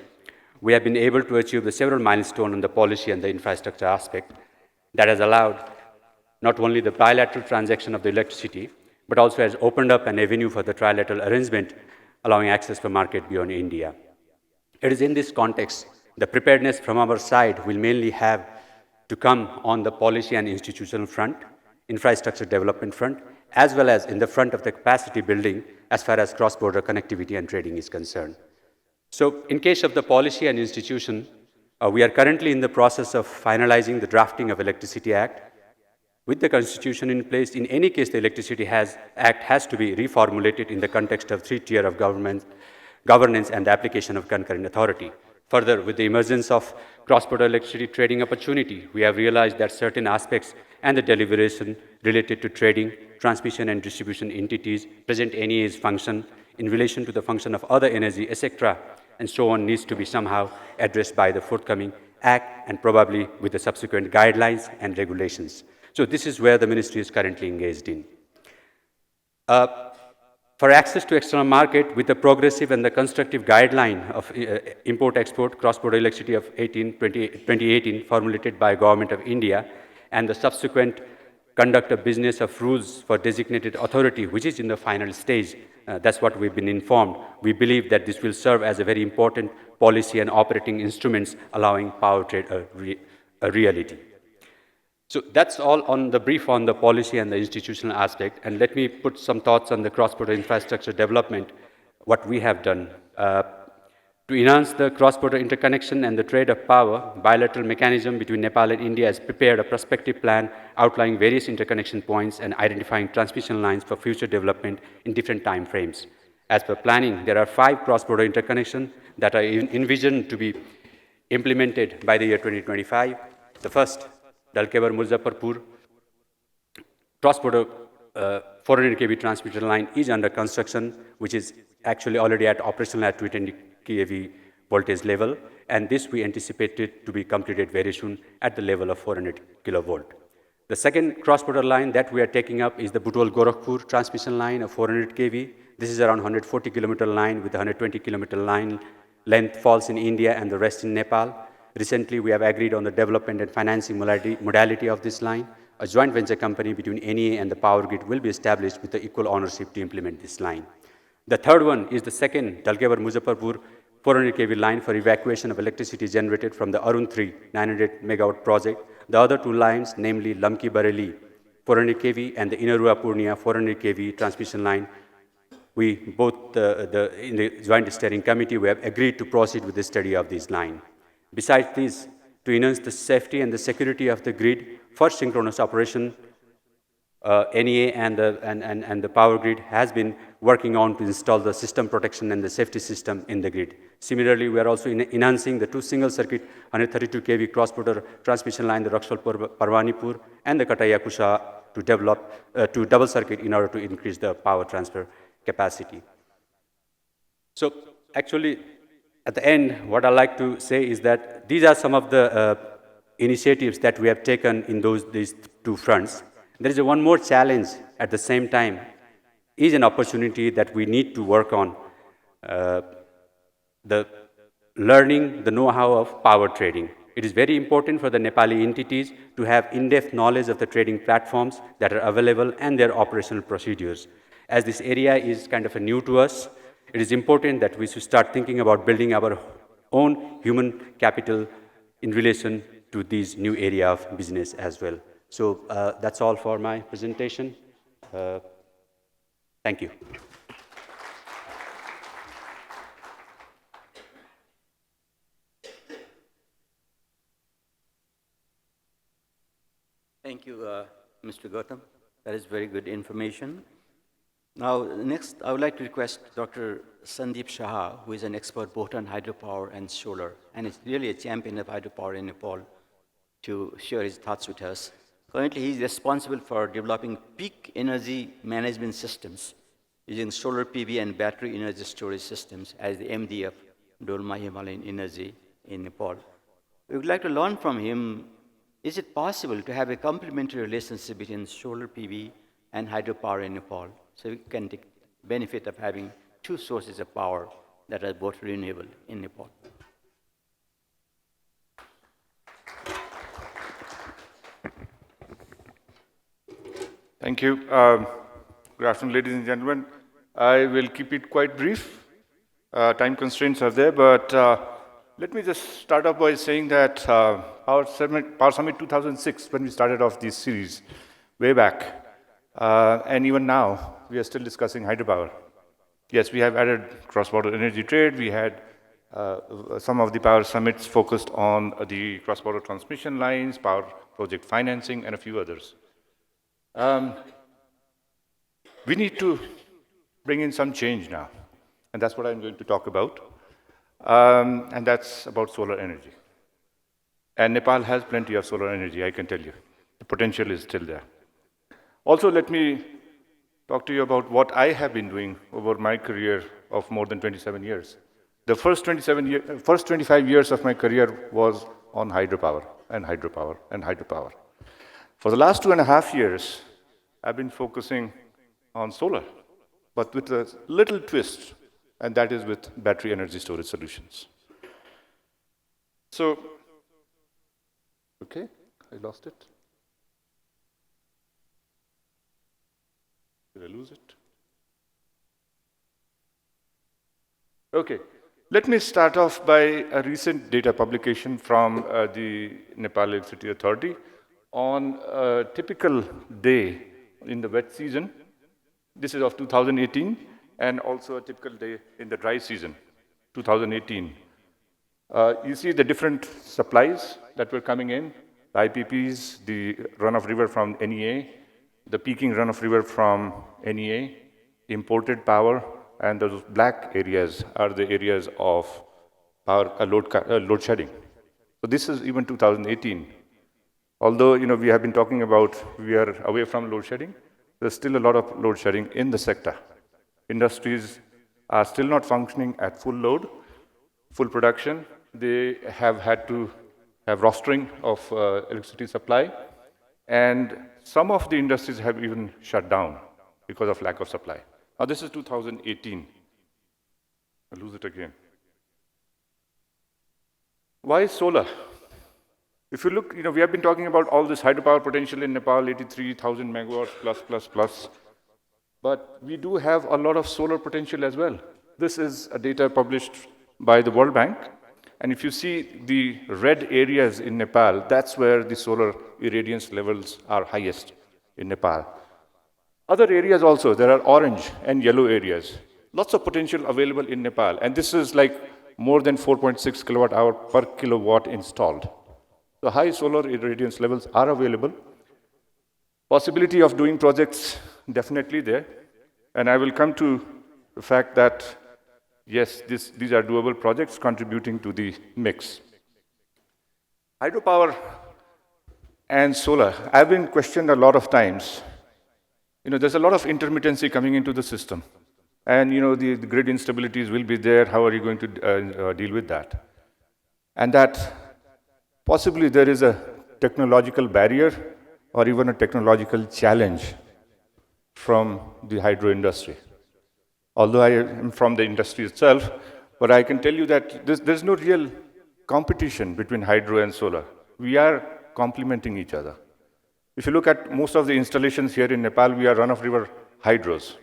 [SPEAKER 7] we have been able to achieve the several milestones on the policy and the infrastructure aspect that has allowed not only the bilateral transaction of the electricity, but also has opened up an avenue for the trilateral arrangement, allowing access for market beyond India. It is in this context, the preparedness from our side will mainly have to come on the policy and institutional front, infrastructure development front, as well as in the front of the capacity building as far as cross-border connectivity and trading is concerned. So in case of the policy and institution, we are currently in the process of finalizing the drafting of Electricity Act. With the Constitution in place, in any case, the Electricity Act has to be reformulated in the context of 3-tier of governance and the application of concurrent authority. Further, with the emergence of cross-border electricity trading opportunity, we have realized that certain aspects and the deliberation related to trading, transmission and distribution entities present NEA's function in relation to the function of other energy, etc., and so on needs to be somehow addressed by the forthcoming Act and probably with the subsequent guidelines and regulations. So this is where the ministry is currently engaged in. For access to external market with the progressive and the constructive guideline of import-export cross-border electricity of 2018 formulated by Government of India and the subsequent conduct of business of rules for designated authority, which is in the final stage, that's what we've been informed. We believe that this will serve as a very important policy and operating instruments allowing power trade a reality. So that's all on the brief on the policy and the institutional aspect. And let me put some thoughts on the cross-border infrastructure development, what we have done. To enhance the cross-border interconnection and the trade of power, bilateral mechanism between Nepal and India has prepared a prospective plan outlining various interconnection points and identifying transmission lines for future development in different time frames. As per planning, there are 5 cross-border interconnections that are envisioned to be implemented by the year 2025. The first, Dalkebar Muzaffarpur cross-border 400 kV transmission line is under construction, which is actually already operational at 220 kV voltage level, and this we anticipate it to be completed very soon at the level of 400 kilovolt. The second cross-border line that we are taking up is the Butwal-Gorakhpur transmission line of 400 kV. This is around 140 kilometer line with 120 kilometer line length falls in India and the rest in Nepal. Recently, we have agreed on the development and financing modality of this line. a joint venture company between NEA and the power grid will be established with the equal ownership to implement this line. The third one is the second Dalkebar-Muzaffarpur 400 kV line for evacuation of electricity generated from the Arun 3 900 megawatt project. The other two lines, namely Lamki-Bareilly 400 kV and the Inarua-Purnia 400 kV transmission line, we both, in the joint steering committee, we have agreed to proceed with the study of this line. Besides this, to enhance the safety and the security of the grid for synchronous operation, NEA and the power grid has been working on to install the system protection and the safety system in the grid. Similarly, we are also enhancing the two single circuit 132 kV cross-border transmission line, the Rakshal-Parwanipur and the Kataya-Kusha to develop to double circuit in order to increase the power transfer capacity. So actually, at the end, what I like to say is that these are some of the initiatives that we have taken in these two fronts. There is one more challenge at the same time, is an opportunity that we need to work on, the learning the know-how of power trading. It is very important for the Nepali entities to have in-depth knowledge of the trading platforms that are available and their operational procedures. As this area is kind of new to us, it is important that we should start thinking about building our own human capital in relation to this new area of business as well. So that's all for my presentation. Thank you.
[SPEAKER 5] Thank you, Mr. Gautam. That is very good information. Now, next, I would like to request Dr. Sandeep Shah, who is an expert both on hydropower and solar, and is really a champion of hydropower in Nepal, to share his thoughts with us. Currently, he is responsible for developing peak energy management systems using solar PV and battery energy storage systems as the MD of Dolma Himalayan Energy in Nepal. We would like to learn from him, is it possible to have a complementary relationship between solar PV and hydropower in Nepal, so we can take benefit of having two sources of power that are both renewable in Nepal?
[SPEAKER 8] Thank you. Good afternoon, ladies and gentlemen. I will keep it quite brief. Time constraints are there, but let me just start off by saying that Power Summit 2006, when we started off this series, way back, and even now, we are still discussing hydropower. Yes, we have added cross-border energy trade. We had some of the power summits focused on the cross-border transmission lines, power project financing, and a few others. We need to bring in some change now, and that's what I'm going to talk about, and that's about solar energy. And Nepal has plenty of solar energy, I can tell you. The potential is still there. Also, let me talk to you about what I have been doing over my career of more than 27 years. The first 25 years of my career was on hydropower and hydropower and hydropower. For the last 2.5 years, I've been focusing on solar, but with a little twist, and that is with battery energy storage solutions. So, okay, I lost it. Did I lose it? Okay, let me start off by a recent data publication from the Nepal Electricity Authority on a typical day in the wet season. This is of 2018, and also a typical day in the dry season, 2018. You see the different supplies that were coming in, the IPPs, the run-of-river from NEA, the peaking run-of-river from NEA, imported power, and those black areas are the areas of our load shedding. So this is even 2018. Although we have been talking about we are away from load shedding, there's still a lot of load shedding in the sector. Industries are still not functioning at full load, full production. They have had to have rostering of electricity supply, and some of the industries have even shut down because of lack of supply. Now this is 2018. I'll lose it again. Why solar? If you look, we have been talking about all this hydropower potential in Nepal, 83,000 megawatts plus. But we do have a lot of solar potential as well. This is a data published by the World Bank. And if you see the red areas in Nepal, that's where the solar irradiance levels are highest in Nepal. Other areas also, there are orange and yellow areas. Lots of potential available in Nepal. And this is like more than 4.6 kilowatt hour per kilowatt installed. So high solar irradiance levels are available. Possibility of doing projects definitely there. And I will come to the fact that, yes, these are doable projects contributing to the mix. Hydropower and solar, I've been questioned a lot of times. There's a lot of intermittency coming into the system. And, the grid instabilities will be there. How are you going to deal with that? And that possibly there is a technological barrier or even a technological challenge from the hydro industry. Although I am from the industry itself, but I can tell you that there's no real competition between hydro and solar. We are complementing each other. If you look at most of the installations here in Nepal, we are run-of-river hydros.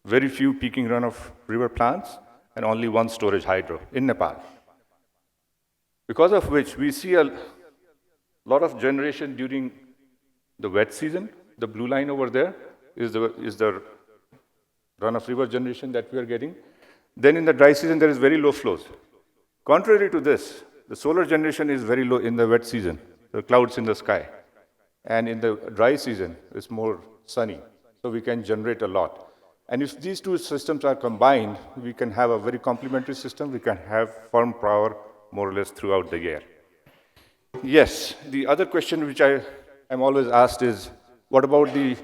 [SPEAKER 8] Very few peaking run-of-river plants and only one storage hydro in Nepal. Because of which we see a lot of generation during the wet season. The blue line over there is the run-of-river generation that we are getting. Then in the dry season, there is very low flows. Contrary to this, the solar generation is very low in the wet season, the clouds in the sky. And in the dry season, it's more sunny, so we can generate a lot. And if these two systems are combined, we can have a very complementary system. We can have firm power more or less throughout the year. Yes, the other question which I am always asked is, what about the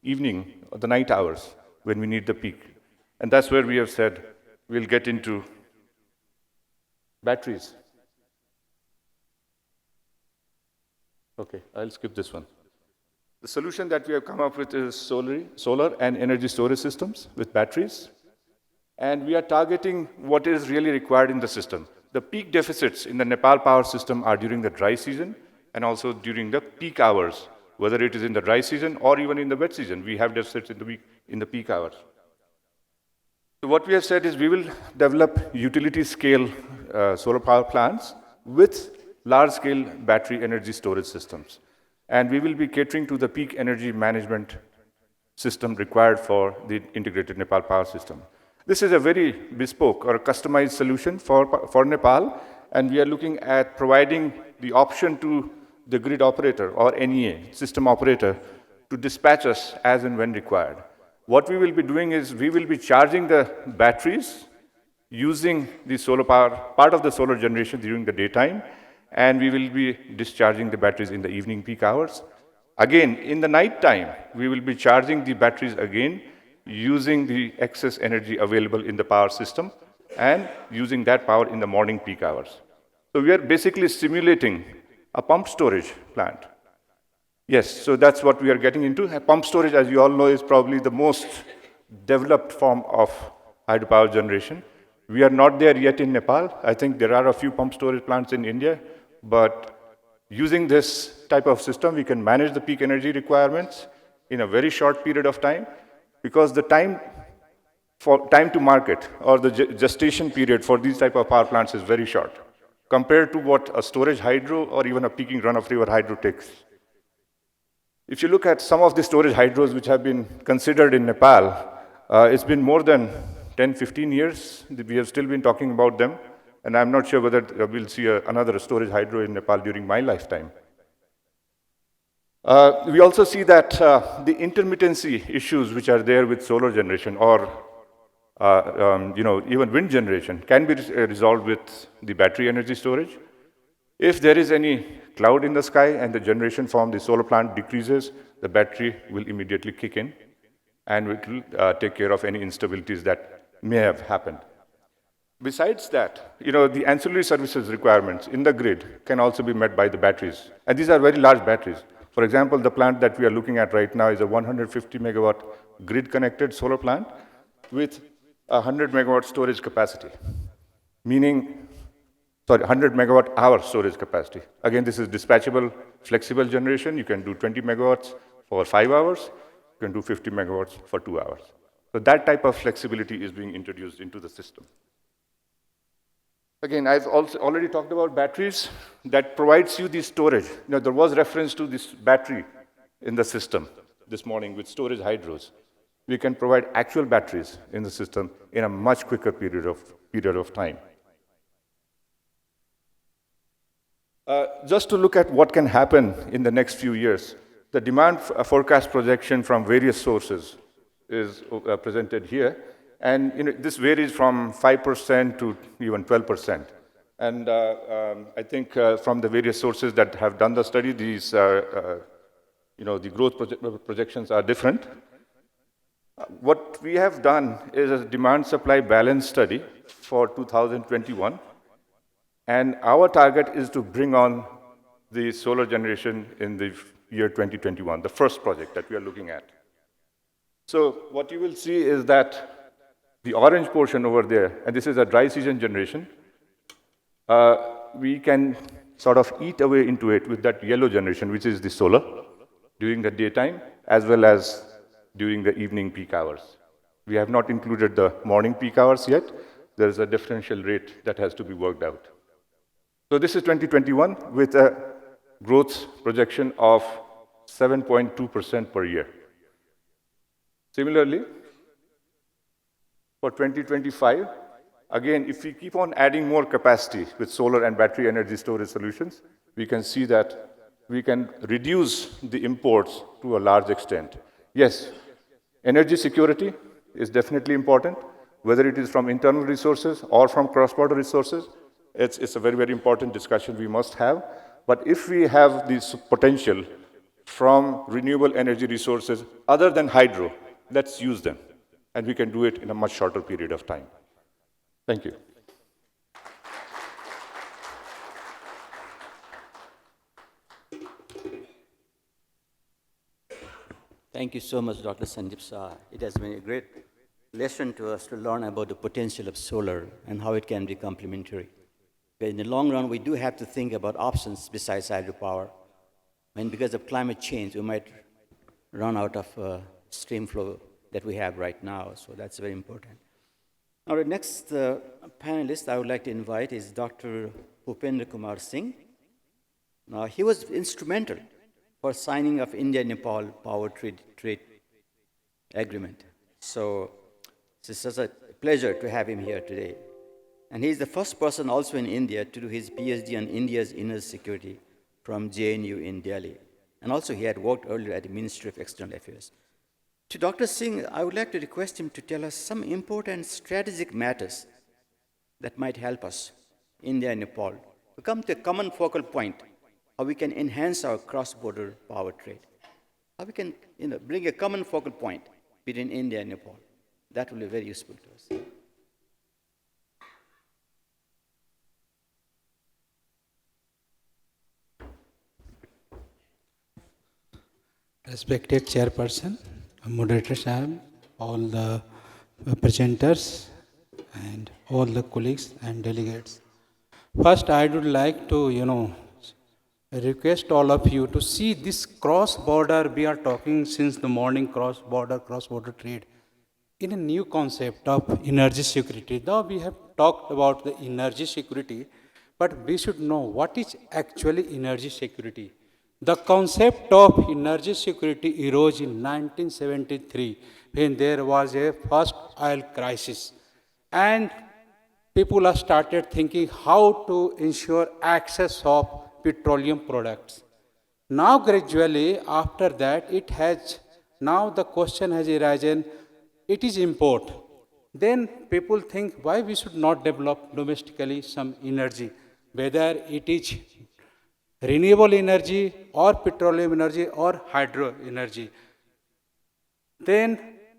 [SPEAKER 8] evening or the night hours when we need the peak? And that's where we have said we'll get into batteries. Okay, I'll skip this one. The solution that we have come up with is solar and energy storage systems with batteries. And we are targeting what is really required in the system. The peak deficits in the Nepal power system are during the dry season and also during the peak hours, whether it is in the dry season or even in the wet season. We have deficits in the peak hours. So what we have said is we will develop utility scale solar power plants with large-scale battery energy storage systems. And we will be catering to the peak energy management system required for the integrated Nepal power system. This is a very bespoke or a customized solution for Nepal, and we are looking at providing the option to the grid operator or NEA, system operator, to dispatch us as and when required. What we will be doing is we will be charging the batteries using the solar power, part of the solar generation during the daytime, and we will be discharging the batteries in the evening peak hours. Again, in the night time, we will be charging the batteries again using the excess energy available in the power system and using that power in the morning peak hours. So we are basically simulating a pump storage plant. Yes, so that's what we are getting into. A pump storage, as you all know, is probably the most developed form of hydropower generation. We are not there yet in Nepal. I think there are a few pump storage plants in India, but using this type of system, we can manage the peak energy requirements in a very short period of time, because the time to market or the gestation period for these type of power plants is very short compared to what a storage hydro or even a peaking run-of-river hydro takes. If you look at some of the storage hydros which have been considered in Nepal, it's been more than 10, 15 years. We have still been talking about them, and I'm not sure whether we'll see another storage hydro in Nepal during my lifetime. We also see that the intermittency issues which are there with solar generation or even wind generation can be resolved with the battery energy storage. If there is any cloud in the sky and the generation from the solar plant decreases, the battery will immediately kick in and it will take care of any instabilities that may have happened. Besides that, the ancillary services requirements in the grid can also be met by the batteries. And these are very large batteries. For example, the plant that we are looking at right now is a 150 megawatt grid-connected solar plant with 100 megawatt storage capacity, meaning sorry, 100 megawatt hour storage capacity. Again, this is dispatchable, flexible generation. You can do 20 megawatts for 5 hours. You can do 50 megawatts for 2 hours. So that type of flexibility is being introduced into the system. Again, I've also already talked about batteries that provides you the storage. There was reference to this battery in the system this morning with storage hydros. We can provide actual batteries in the system in a much quicker period of time. Just to look at what can happen in the next few years, the demand forecast projection from various sources is presented here. And this varies from 5% to even 12%. And I think from the various sources that have done the study, these the growth projections are different. What we have done is a demand-supply balance study for 2021. And our target is to bring on the solar generation in the year 2021, the first project that we are looking at. So what you will see is that the orange portion over there, and this is a dry season generation, we can sort of eat away into it with that yellow generation, which is the solar, during the daytime, as well as during the evening peak hours. We have not included the morning peak hours yet. There is a differential rate that has to be worked out. So this is 2021 with a growth projection of 7.2% per year. Similarly, for 2025, again, if we keep on adding more capacity with solar and battery energy storage solutions, we can see that we can reduce the imports to a large extent. Yes, energy security is definitely important, whether it is from internal resources or from cross-border resources. It's a very, very important discussion we must have. But if we have this potential from renewable energy resources other than hydro, let's use them. And we can do it in a much shorter period of time. Thank you.
[SPEAKER 5] Thank you so much, Dr. Sandeep Shah. It has been a great lesson to us to learn about the potential of solar and how it can be complementary. But in the long run, we do have to think about options besides hydropower. And because of climate change, we might run out of stream flow that we have right now. So that's very important. Now, the next panelist I would like to invite is Dr. Bhupendra Kumar Singh. Now, he was instrumental for signing of India-Nepal power trade agreement. So it's such a pleasure to have him here today. And he's the first person also in India to do his PhD on India's inner security from JNU in Delhi. And also he had worked earlier at the Ministry of External Affairs. To Dr. Singh, I would like to request him to tell us some important strategic matters that might help us, India and Nepal, to come to a common focal point, how we can enhance our cross-border power trade, how we can bring a common focal point between India and Nepal. That will be very useful to us.
[SPEAKER 9] Respected Chairperson, Moderator Sahib, all the presenters, and all the colleagues and delegates. First, I would like to, request all of you to see this cross-border, we are talking since the morning, cross-border trade, in a new concept of energy security. Though we have talked about the energy security, but we should know what is actually energy security. The concept of energy security arose in 1973 when there was a first oil crisis. And people have started thinking how to ensure access of petroleum products. Now gradually after that now the question has arisen, it is import. Then people think why we should not develop domestically some energy, whether it is renewable energy or petroleum energy or hydro energy. Then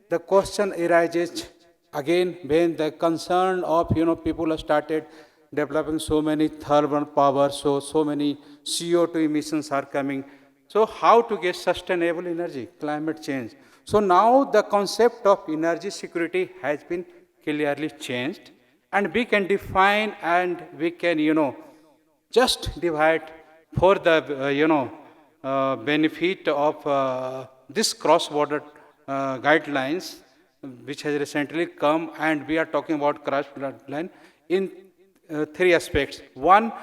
[SPEAKER 9] the question arises again when the concern of people have started developing so many thermal power, so many CO2 emissions are coming. So how to get sustainable energy, climate change. So now the concept of energy security has been clearly changed, and we can define and we can, just divide for the, benefit of this cross-border guidelines, which has recently come, and we are talking about cross-border line in three aspects. One,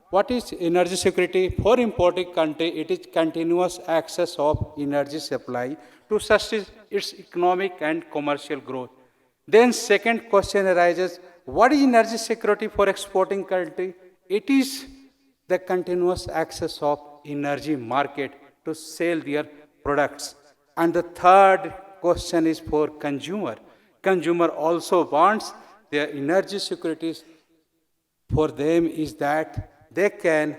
[SPEAKER 9] what is energy security? For importing country, it is continuous access of energy supply to sustain its economic and commercial growth. Then second question arises, what is energy security for exporting country? It is the continuous access of energy market to sell their products. And the third question is for consumer. Consumer also wants their energy security for them is that they can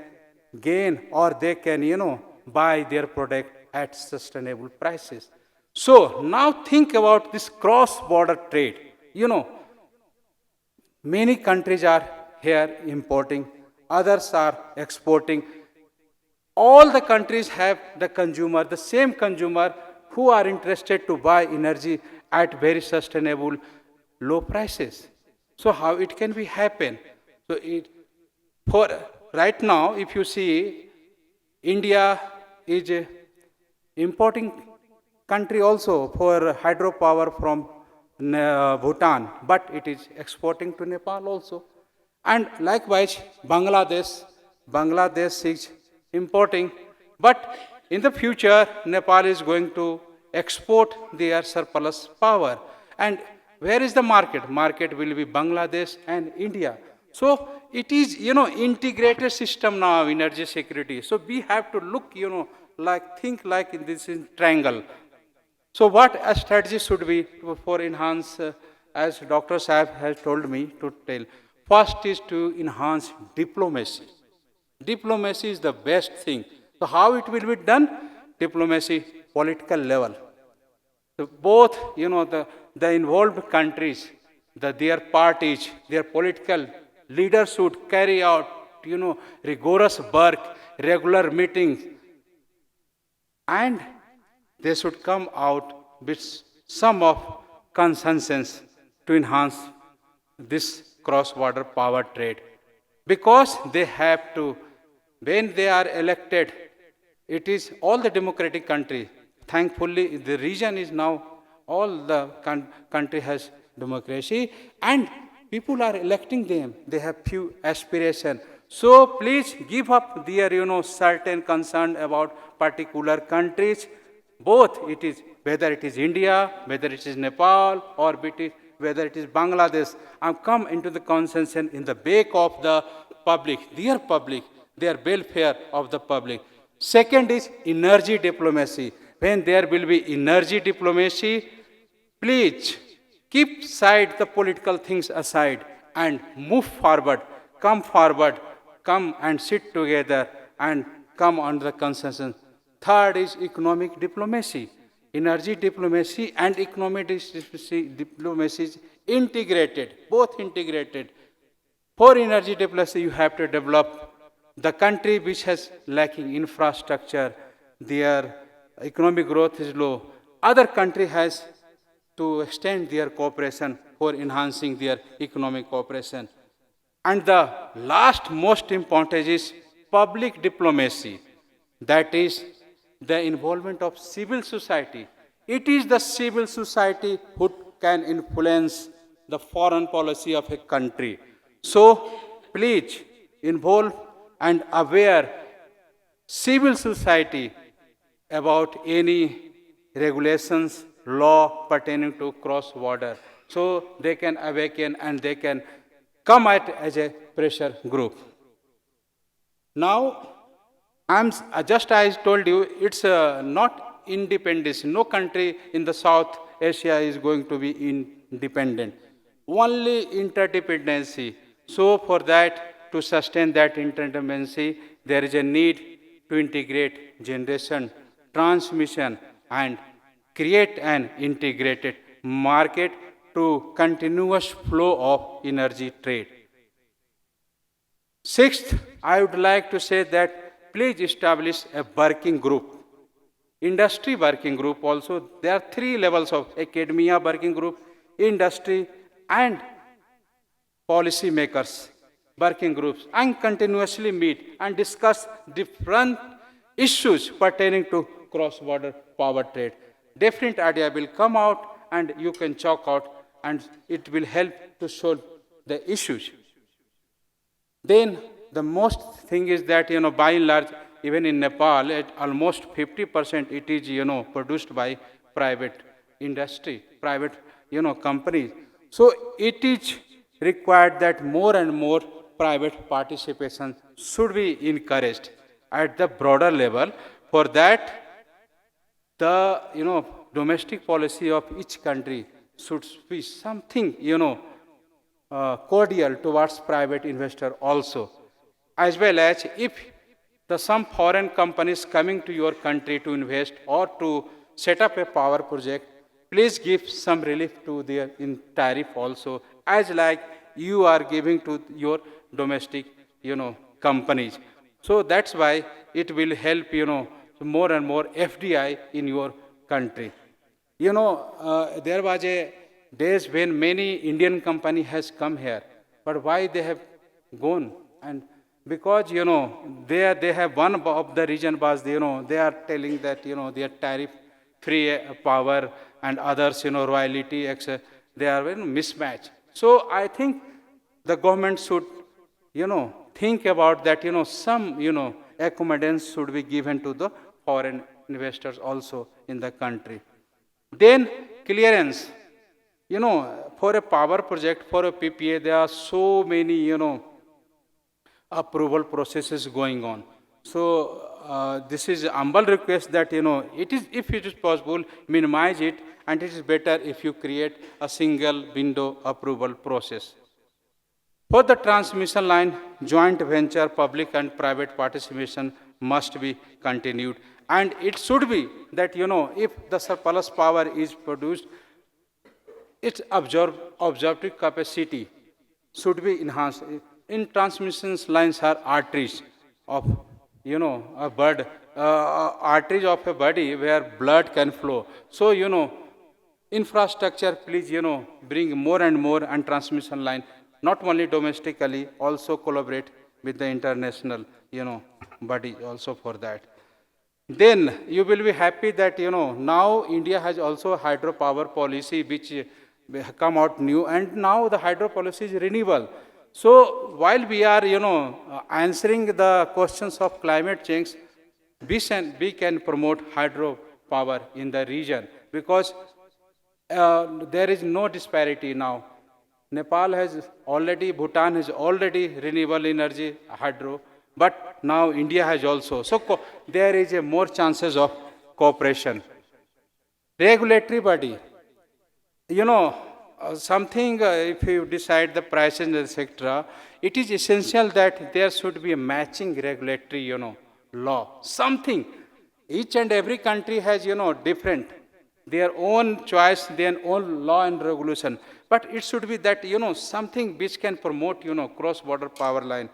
[SPEAKER 9] gain or they can, buy their product at sustainable prices. So now think about this cross-border trade. Many countries are here importing, others are exporting. All the countries have the consumer, the same consumer who are interested to buy energy at very sustainable low prices. So how it can be happen? So for right now, if you see, India is a importing country also for hydropower from Bhutan, but it is exporting to Nepal also. And likewise, Bangladesh is importing, but in the future, Nepal is going to export their surplus power. And where is the market? Market will be Bangladesh and India. So it is, integrated system now, energy security. So we have to look, think like in this triangle. So what a strategy should be for enhance, as Dr. Saab has told me to tell. First is to enhance diplomacy. Diplomacy is the best thing. So how it will be done? Diplomacy, political level. So both, the involved countries, their parties, their political leaders should carry out, rigorous work, regular meetings, and they should come out with some of consensus to enhance this cross-border power trade. Because they have to, when they are elected, it is all the democratic country. Thankfully, the region is now, all the country has democracy, and people are electing them. They have few aspirations. So please give up their, certain concern about particular countries. Both it is, whether it is India, whether it is Nepal, or whether it is Bangladesh, come into the consensus in the wake of the public, their welfare of the public. Second is energy diplomacy. When there will be energy diplomacy, please keep aside the political things aside and move forward, come and sit together and come on the consensus. Third is economic diplomacy. Energy diplomacy and economic diplomacy is integrated, both integrated. For energy diplomacy, you have to develop the country which has lacking infrastructure, their economic growth is low. Other country has to extend their cooperation for enhancing their economic cooperation. And the last most important is public diplomacy. That is the involvement of civil society. It is the civil society who can influence the foreign policy of a country. So please involve and aware civil society about any regulations, law pertaining to cross-border. So they can awaken and they can come at as a pressure group. Now, just as I told you, it's not independence. No country in the South Asia is going to be independent. Only interdependency. So for that, to sustain that interdependency, there is a need to integrate generation, transmission, and create an integrated market to continuous flow of energy trade. Sixth, I would like to say that please establish a working group, industry working group also. There are 3 levels of academia working group, industry, and policy makers, working groups, and continuously meet and discuss different issues pertaining to cross-border power trade. Different idea will come out and you can chalk out and it will help to solve the issues. Then the most thing is that, by and large, even in Nepal, at almost 50% it is, produced by private industry, private, companies. So it is required that more and more private participation should be encouraged at the broader level. For that, the, domestic policy of each country should be something, cordial towards private investor also, as well as if some foreign companies coming to your country to invest or to set up a power project, please give some relief to their in tariff also, as like you are giving to your domestic, companies. So that's why it will help, more and more FDI in your country. There was a days when many Indian company has come here, but why they have gone? And because, they have one of the region was, they are telling that, their tariff free power and others, royalty, etc. They are mismatched. So I think the government should, think about that, some, accommodations should be given to the foreign investors also in the country. Then clearance. For a power project, for a PPA, there are so many, approval processes going on. So this is a humble request that, it is, if it is possible, minimize it, and it is better if you create a single window approval process. For the transmission line, joint venture, public and private participation must be continued. And it should be that, if the surplus power is produced, its absorptive capacity should be enhanced. In transmission lines are arteries of, a blood, arteries of a body where blood can flow. So, infrastructure, please, bring more and more and transmission line, not only domestically, also collaborate with the international, body also for that. Then you will be happy that, now India has also hydropower policy which come out new, and now the hydro policy is renewable. So while we are, answering the questions of climate change, we can promote hydropower in the region because there is no disparity now. Nepal has already, Bhutan has already renewable energy hydro, but now India has also. So there is a more chances of cooperation. Regulatory body, something, if you decide the prices, etc., it is essential that there should be a matching regulatory, law. Something. Each and every country has, different, their own choice, their own law and regulation. But it should be that, something which can promote, cross-border power line.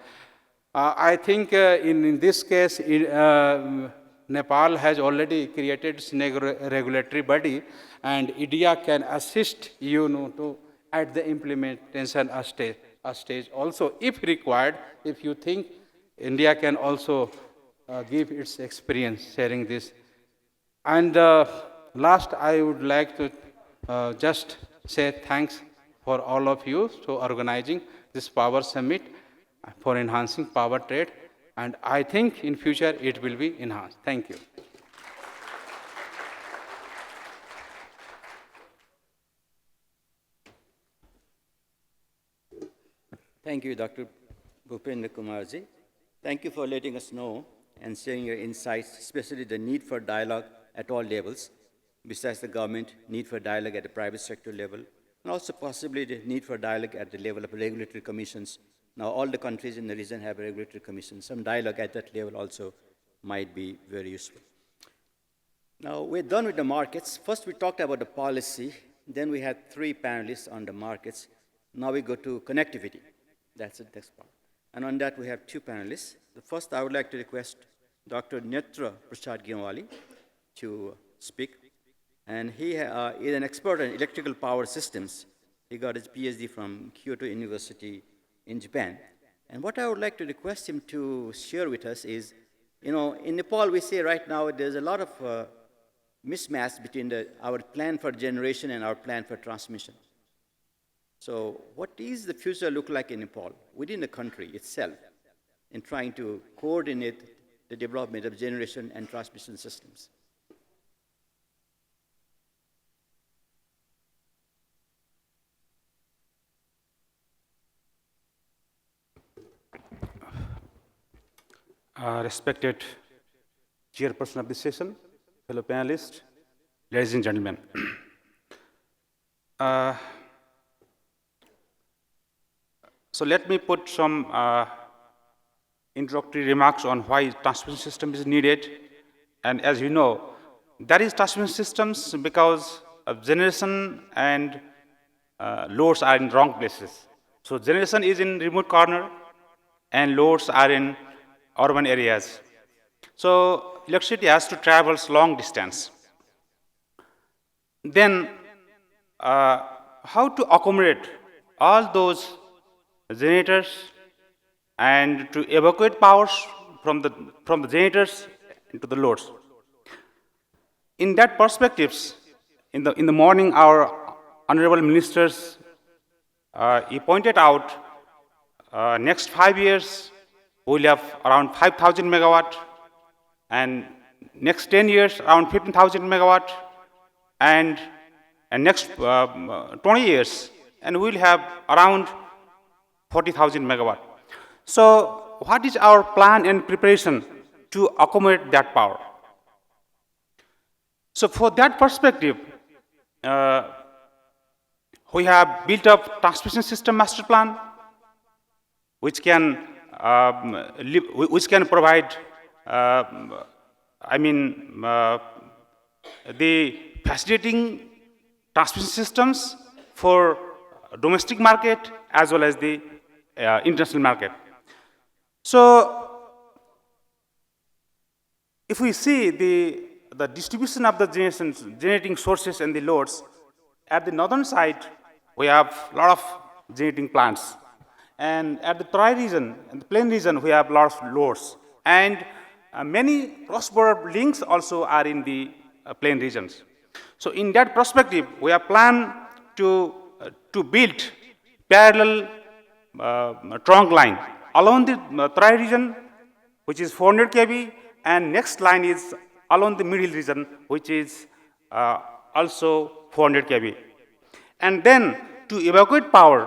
[SPEAKER 9] I think in this case, Nepal has already created its regulatory body, and India can assist to at the implementation stage also, if required. If you think India can also give its experience sharing this. And last, I would like to just say thanks for all of you for organizing this power summit for enhancing power trade. And I think in future it will be enhanced. Thank you.
[SPEAKER 5] Thank you, Dr. Bhupendra Kumarji. Thank you for letting us know and sharing your insights, especially the need for dialogue at all levels, besides the government, need for dialogue at the private sector level, and also possibly the need for dialogue at the level of regulatory commissions. Now, all the countries in the region have regulatory commissions. Some dialogue at that level also might be very useful. Now, we're done with the markets. First, we talked about the policy. Then we had 3 panelists on the markets. Now we go to connectivity. That's the next part. And on that, we have 2 panelists. The first, I would like to request Dr. Netra Prasad Ginwali to speak. And he is an expert in electrical power systems. He got his PhD from Kyoto University in Japan. And what I would like to request him to share with us is, in Nepal we say right now there's a lot of mismatch between our plan for generation and our plan for transmission. So what is the future look like in Nepal, within the country itself, in trying to coordinate the development of generation and transmission systems?
[SPEAKER 7] Respected chairperson of this session, fellow panelists, ladies and gentlemen. So let me put some introductory remarks on why transmission system is needed. And as you know, that is transmission systems because of generation and loads are in wrong places. So generation is in remote corner and loads are in urban areas. So electricity has to travel long distance. Then how to accommodate all those generators and to evacuate powers from the generators into the loads. In that perspectives, in the morning, our honorable ministers he pointed out next 5 years we will have around 5,000 megawatt, and next 10 years around 15,000 megawatt, and next 20 years, and we will have around 40,000 megawatt. So what is our plan and preparation to accommodate that power? So for that perspective, we have built up transmission system master plan, which can provide, the facilitating transmission systems for domestic market as well as the international market. So if we see the distribution of the generating sources and the loads, at the northern side, we have a lot of generating plants. And at the Terai region and the plain region, we have a lot of loads. And many cross-border links also are in the plain regions. So in that perspective, we have planned to build parallel trunk line along the Terai region, which is 400 kV, and next line is along the middle region, which is also 400 kV. And then to evacuate power,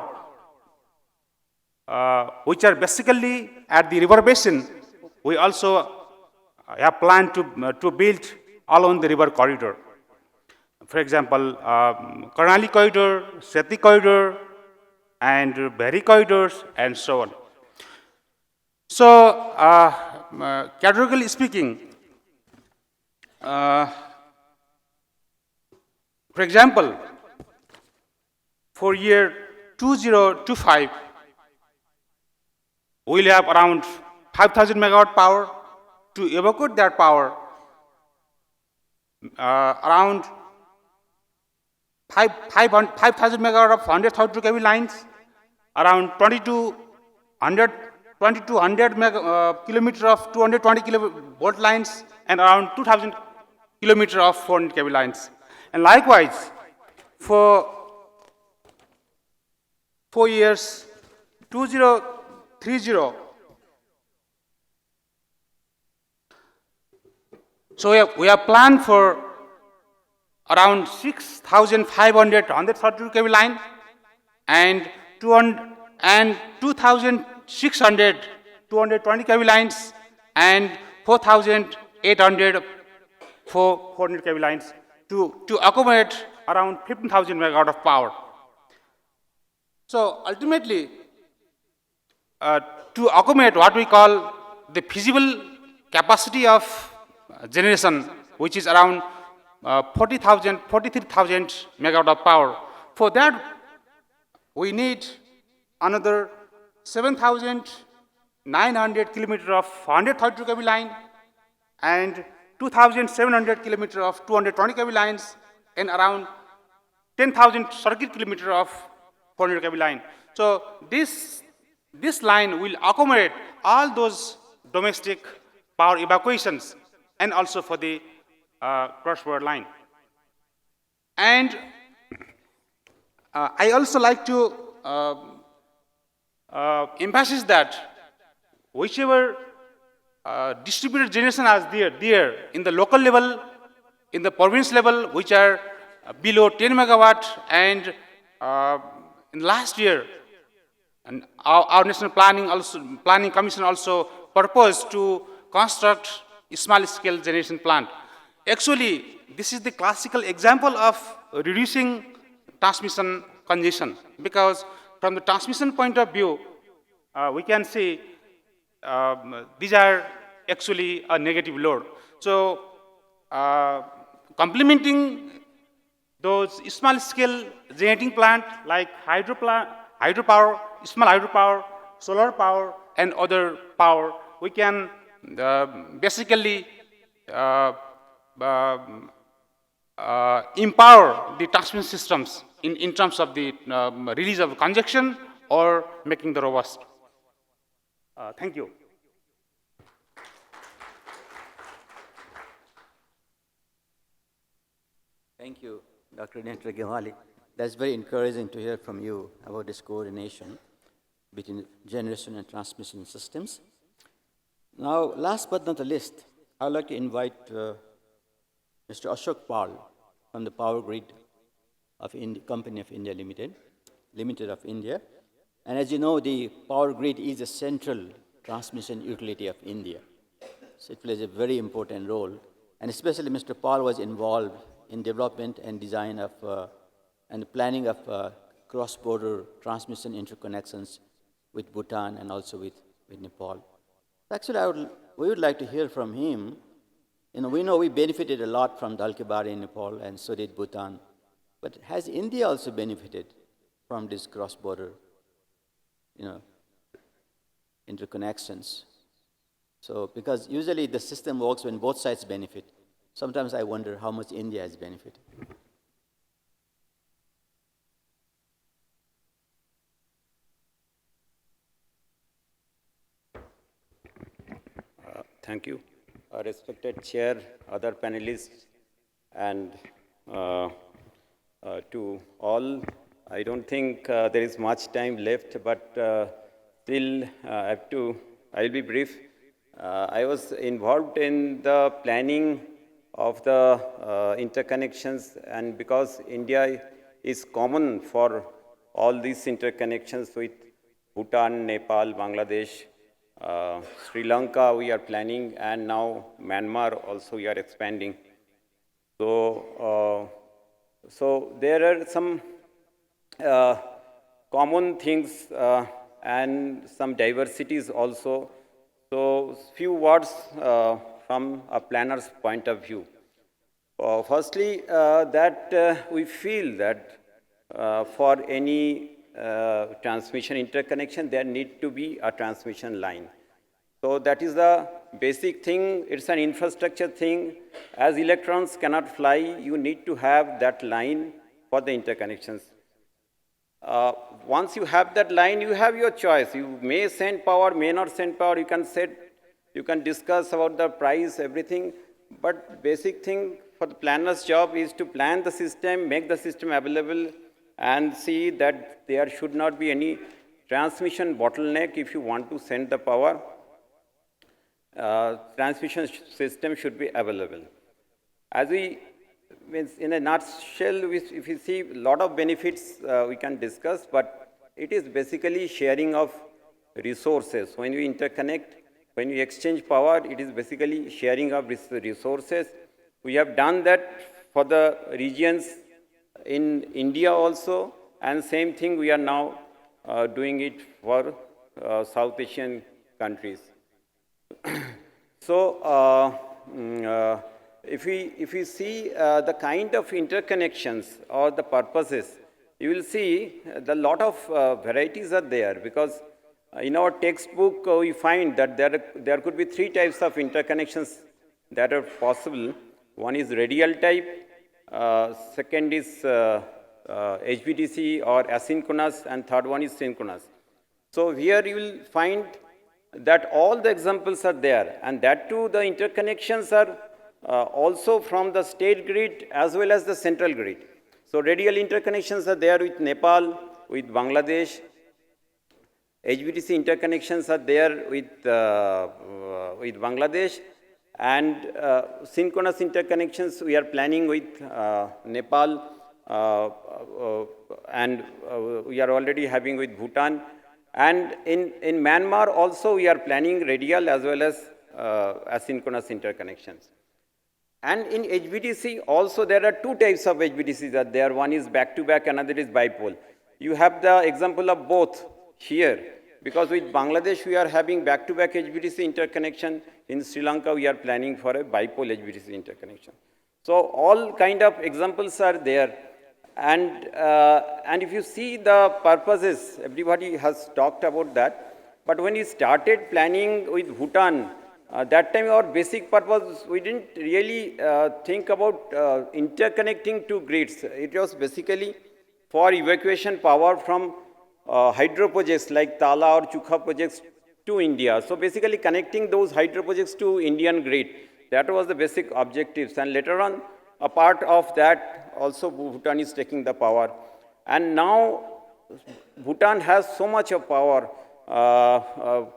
[SPEAKER 7] which are basically at the river basin, we also have planned to build along the river corridor. For example, Karnali corridor, Seti corridor, and Bahri corridors, and so on. So, categorically speaking, for example, for year 2025, we will have around 5,000 megawatt power. To evacuate that power, around 5,000 megawatt of 132 kV lines, around 2,200 kilometer of 220 kilovolt lines, and around 2,000 kilometer of 400 kV lines. And likewise, for 4 years, 2030, so we have planned for around 6,500 132 kV line and 2,600 220 kV lines and 4,800 for 400 kV lines to accommodate around 15,000 megawatt of power. So ultimately, to accommodate what we call the feasible capacity of generation, which is around 43,000 megawatt of power. For that, we need another 7,900 kilometer of 132 kV line and 2,700 kilometer of 220 kV lines and around 10,000 circuit kilometer of
[SPEAKER 10] 400 kV line. So this line will accommodate all those domestic power evacuations and also for the cross-border line. And I also like to emphasize that whichever distributed generation is there in the local level, in the province level, which are below 10 megawatt, and in last year, and our National Planning Commission also proposed to construct a small-scale generation plant. Actually, this is the classical example of reducing transmission congestion, because from the transmission point of view, we can see these are actually a negative load. So, complementing those small-scale generating plant like hydropower, small hydropower, solar power, and other power, we can basically empower the transmission systems in terms of the release of congestion or making the robust. Thank you.
[SPEAKER 5] Thank you, Dr. Netra Gihwali. That's very encouraging to hear from you about this coordination between generation and transmission systems. Now, last but not the least, I would like to invite Mr. Ashok Pal from the Power Grid of Company of India Limited of India. And as you know, the Power Grid is a central transmission utility of India. So it plays a very important role. And especially Mr. Pal was involved in development and design of and planning of cross-border transmission interconnections with Bhutan and also with Nepal. Actually, we would like to hear from him. We know we benefited a lot from Dalkebari in Nepal, and so did Bhutan. But has India also benefited from this cross-border, interconnections? So, because usually the system works when both sides benefit. Sometimes I wonder how much India has benefited.
[SPEAKER 7] Thank you. Respected chair, other panelists, and to all, I don't think there is much time left, but still I'll be brief. I was involved in the planning of the interconnections, and because India is common for all these interconnections with Bhutan, Nepal, Bangladesh, Sri Lanka we are planning, and now Myanmar also we are expanding. So, so there are some common things and some diversities also. So few words from a planner's point of view. Firstly, that we feel that for any transmission interconnection, there need to be a transmission line. So that is the basic thing. It's an infrastructure thing. As electrons cannot fly, you need to have that line for the interconnections. Once you have that line, you have your choice. You may send power, may not send power. You can discuss about the price, everything. But basic thing for the planner's job is to plan the system, make the system available, and see that there should not be any transmission bottleneck if you want to send the power. Transmission system should be available. As in a nutshell, if you see a lot of benefits we can discuss, but it is basically sharing of resources. When you interconnect, when you exchange power, it is basically sharing of resources. We have done that for the regions in India also, and same thing we are now doing it for South Asian countries. So, if we see the kind of interconnections or the purposes, you will see the lot of varieties are there, because in our textbook we find that there could be 3 types of interconnections that are possible. One is radial type, second is
[SPEAKER 5] HVDC or asynchronous, and third one is synchronous. So here you will find that all the examples are there, and that too the interconnections are also from the state grid as well as the central grid. So radial interconnections are there with Nepal, with Bangladesh. HVDC interconnections are there with Bangladesh, and synchronous interconnections we are planning with Nepal, and we are already having with Bhutan. And in Myanmar also we are planning radial as well as asynchronous interconnections. And in HVDC also there are two types of HVDCs that there. One is back-to-back, another is bipole. You have the example of both here, because with Bangladesh we are having back-to-back HVDC interconnection. In Sri Lanka we are planning for a bipole HVDC interconnection. So all kind of examples are there. And if you see the purposes, everybody has talked about that. But when we started planning with Bhutan, that time our basic purpose, we didn't really think about interconnecting two grids. It was basically for evacuation power from hydro projects like Tala or Chukha projects to India. So basically connecting those hydro projects to Indian grid. That was the basic objectives. And later on, a part of that also Bhutan is taking the power. And now Bhutan has so much of power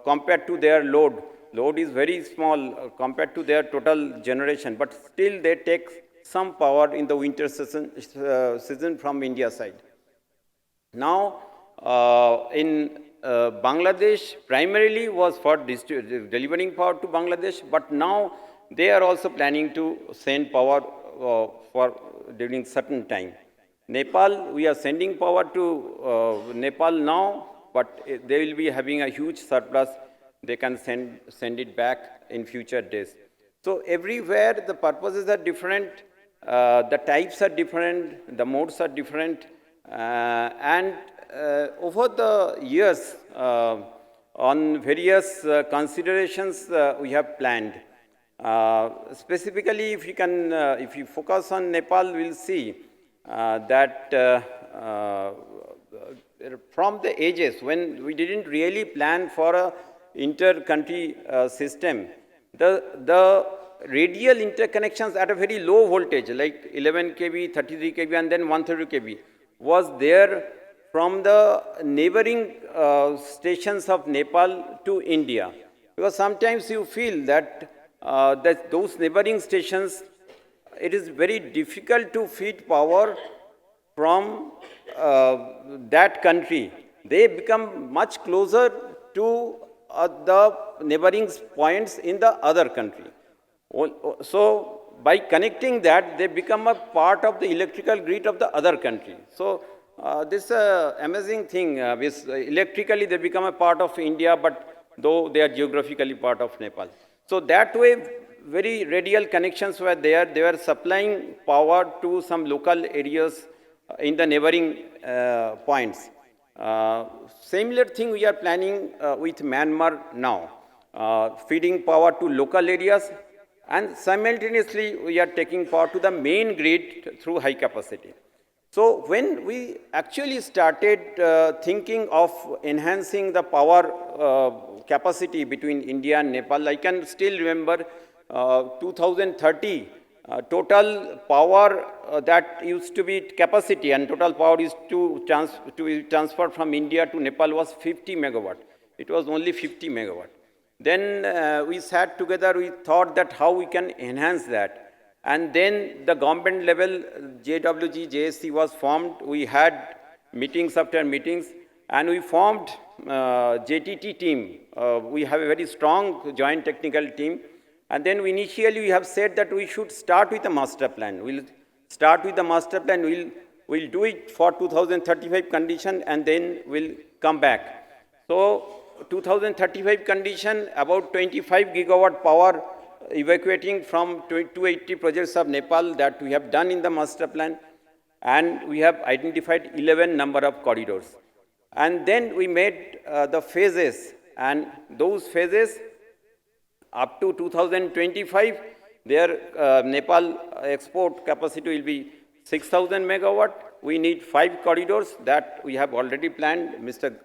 [SPEAKER 5] compared to their load. Load is very small compared to their total generation, but still they take some power in the winter season from India side. Now, in Bangladesh, primarily was for delivering power to Bangladesh, but now they are also planning to send power for during certain time. Nepal, we are sending power to Nepal now, but they will be having a huge surplus. They can send it back in future days. So everywhere the purposes are different, the types are different, the modes are different, and over the years, on various considerations we have planned. Specifically, if you focus on Nepal, we'll see that from the ages when we didn't really plan for a inter-country system, the radial interconnections at a very low voltage, like 11 kV, 33 kV, and then 130 kV, was there from the neighboring stations of Nepal to India. Because sometimes you feel that, those neighboring stations, it is very difficult to feed power from that country. They become much closer to the neighboring points in the other country. So by connecting that, they become a part of the electrical grid of the other country. So this is an amazing thing. Electrically, they become a part of India, but though they are geographically part of Nepal. So that way, very radial connections were there. They were supplying power to some local areas in the neighboring points. Similar thing we are planning with Myanmar now, feeding power to local areas, and simultaneously we are taking power to the main grid through high capacity. So when we actually started thinking of enhancing the power capacity between India and Nepal, I can still remember 2030, total power that used to be capacity and total power is to be transferred from India to Nepal was 50 megawatt. It was only 50 megawatt. Then we sat together, we thought that how we can enhance that. And then the government level, JWG, JSC was formed. We had meetings after meetings, and we formed JTT team. We have a very strong joint technical team. And then initially we have said that we should start with a master plan. We'll start with the master plan, we'll do it for 2035 condition, and then we'll come back. So 2035 condition, about 25 gigawatt power evacuating from 280 projects of Nepal that we have done in the master plan, and we have identified 11 number of corridors. And then we made the phases, and those phases up to 2025, their Nepal export capacity will be 6,000 megawatt, we need 5 corridors that we have already planned. Mr.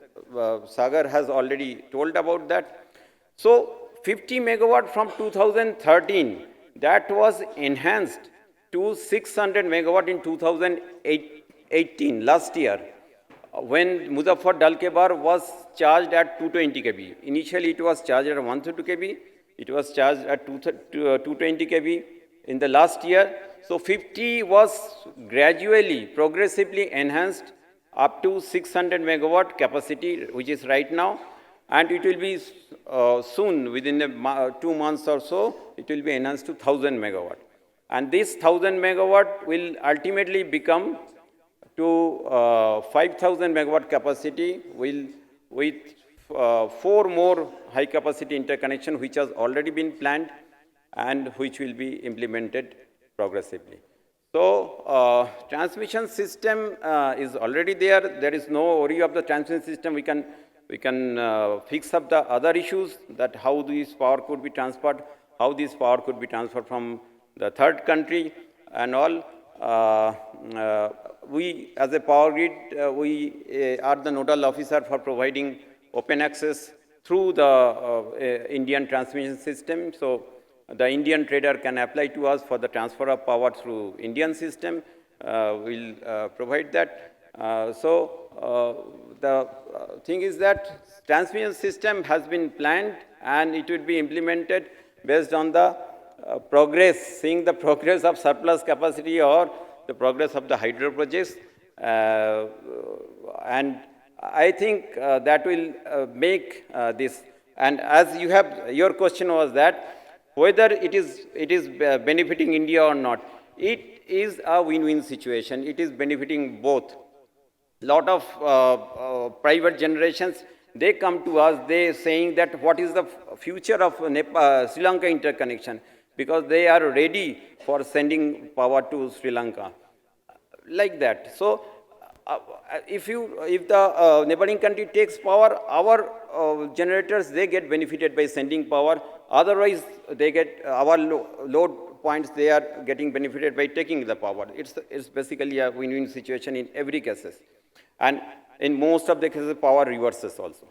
[SPEAKER 5] Sagar has already told about that. So 50 megawatt from 2013, that was enhanced to 600 megawatt in 2018, last year, when Muzaffar Dalkebar was charged at 220 kV. Initially, it was charged at 132 kV. It was charged at 220 kV in the last year. So 50 was gradually, progressively enhanced up to 600 megawatt capacity, which is right now. And it will be soon, within 2 months or so, it will be enhanced to 1000 megawatt. And this 1000 megawatt will ultimately become to 5000 megawatt capacity with 4 more high capacity interconnection which has already been planned and which will be implemented progressively. So transmission system is already there. There is no worry of the transmission system. We can fix up the other issues, that how this power could be transferred, how this power could be transferred from the third country and all. We, as a power grid, we are the nodal officer for providing open access through the Indian transmission system. So the Indian trader can apply to us for the transfer of power through Indian system. We'll provide that. The thing is that transmission system has been planned and it will be implemented based on the progress, seeing the progress of surplus capacity or the progress of the hydro projects. And I think that will make this. And as you have, your question was that whether it is benefiting India or not. It is a win-win situation. It is benefiting both. Lot of private generations, they come to us, they saying that what is the future of Sri Lanka interconnection, because they are ready for sending power to Sri Lanka, like that. So if the neighboring country takes power, our generators, they get benefited by sending power. Otherwise, they get our load points, they are getting benefited by taking the power. It's basically a win-win situation in every cases. And in most of the cases, power reverses also.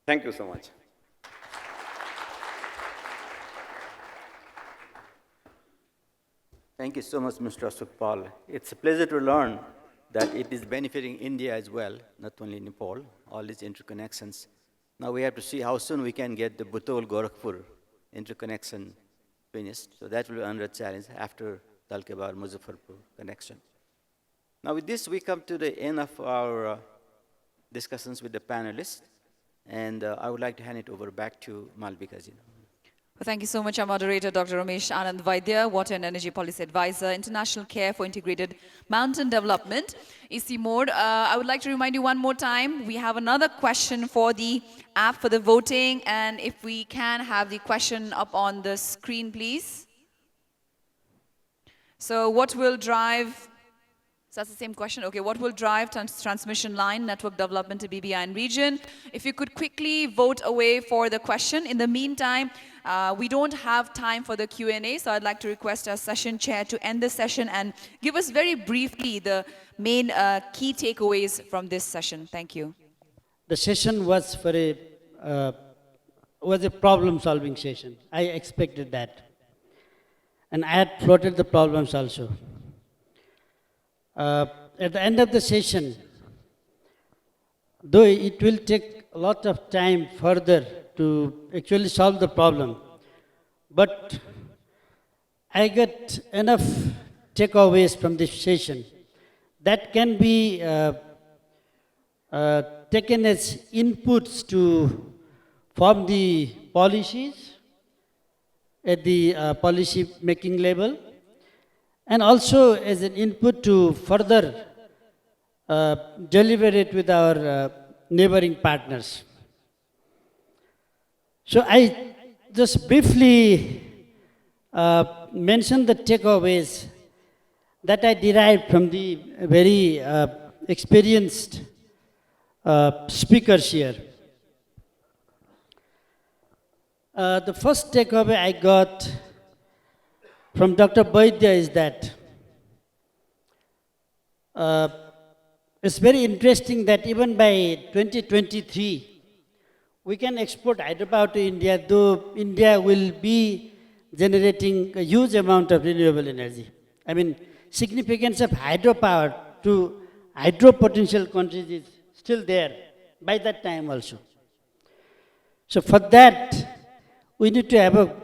[SPEAKER 5] Thank you so much.
[SPEAKER 3] Thank you so much, Mr. Sukhpal. It's a pleasure to learn that it is benefiting India as well, not only Nepal, all these interconnections. Now we have to see how soon we can get the Butol-Gorakhpur interconnection finished. So that will be another challenge after Dalkebar-Muzaffarpur connection. Now with this, we come to the end of our discussions with the panelists. And I would like to hand it over back to Malvika ji.
[SPEAKER 4] Well, thank you so much, our moderator, Dr. Ramesh Anand Vaidya, Water and Energy Policy Advisor, International Care for Integrated Mountain Development, EC Mode. I would like to remind you one more time, we have another question for the app for the voting, and if we can have the question up on the screen, please. So what will drive... So that's the same question. Okay, what will drive transmission line network development to BBI and region? If you could quickly vote away for the question. In the meantime, we don't have time for the Q&A, so I'd like to request our session chair to end the session and give us very briefly the main key takeaways from this session. Thank you.
[SPEAKER 2] The session was for was a problem-solving session. I expected that. And I had floated the problems also. At the end of the session, though it will take a lot of time further to actually solve the problem, but I got enough takeaways from this session that can be taken as inputs to form the policies at the policy making level, and also as an input to further deliberate with our neighboring partners. So I just briefly mention the takeaways that I derived from the very experienced speakers here. The first takeaway I got from Dr. Vaidya is that Uh, it's very interesting that even by 2023, we can export hydropower to India, though India will be generating a huge amount of renewable energy. I mean, significance of hydropower to hydro potential countries is still there by that time also. So for that, we need to have a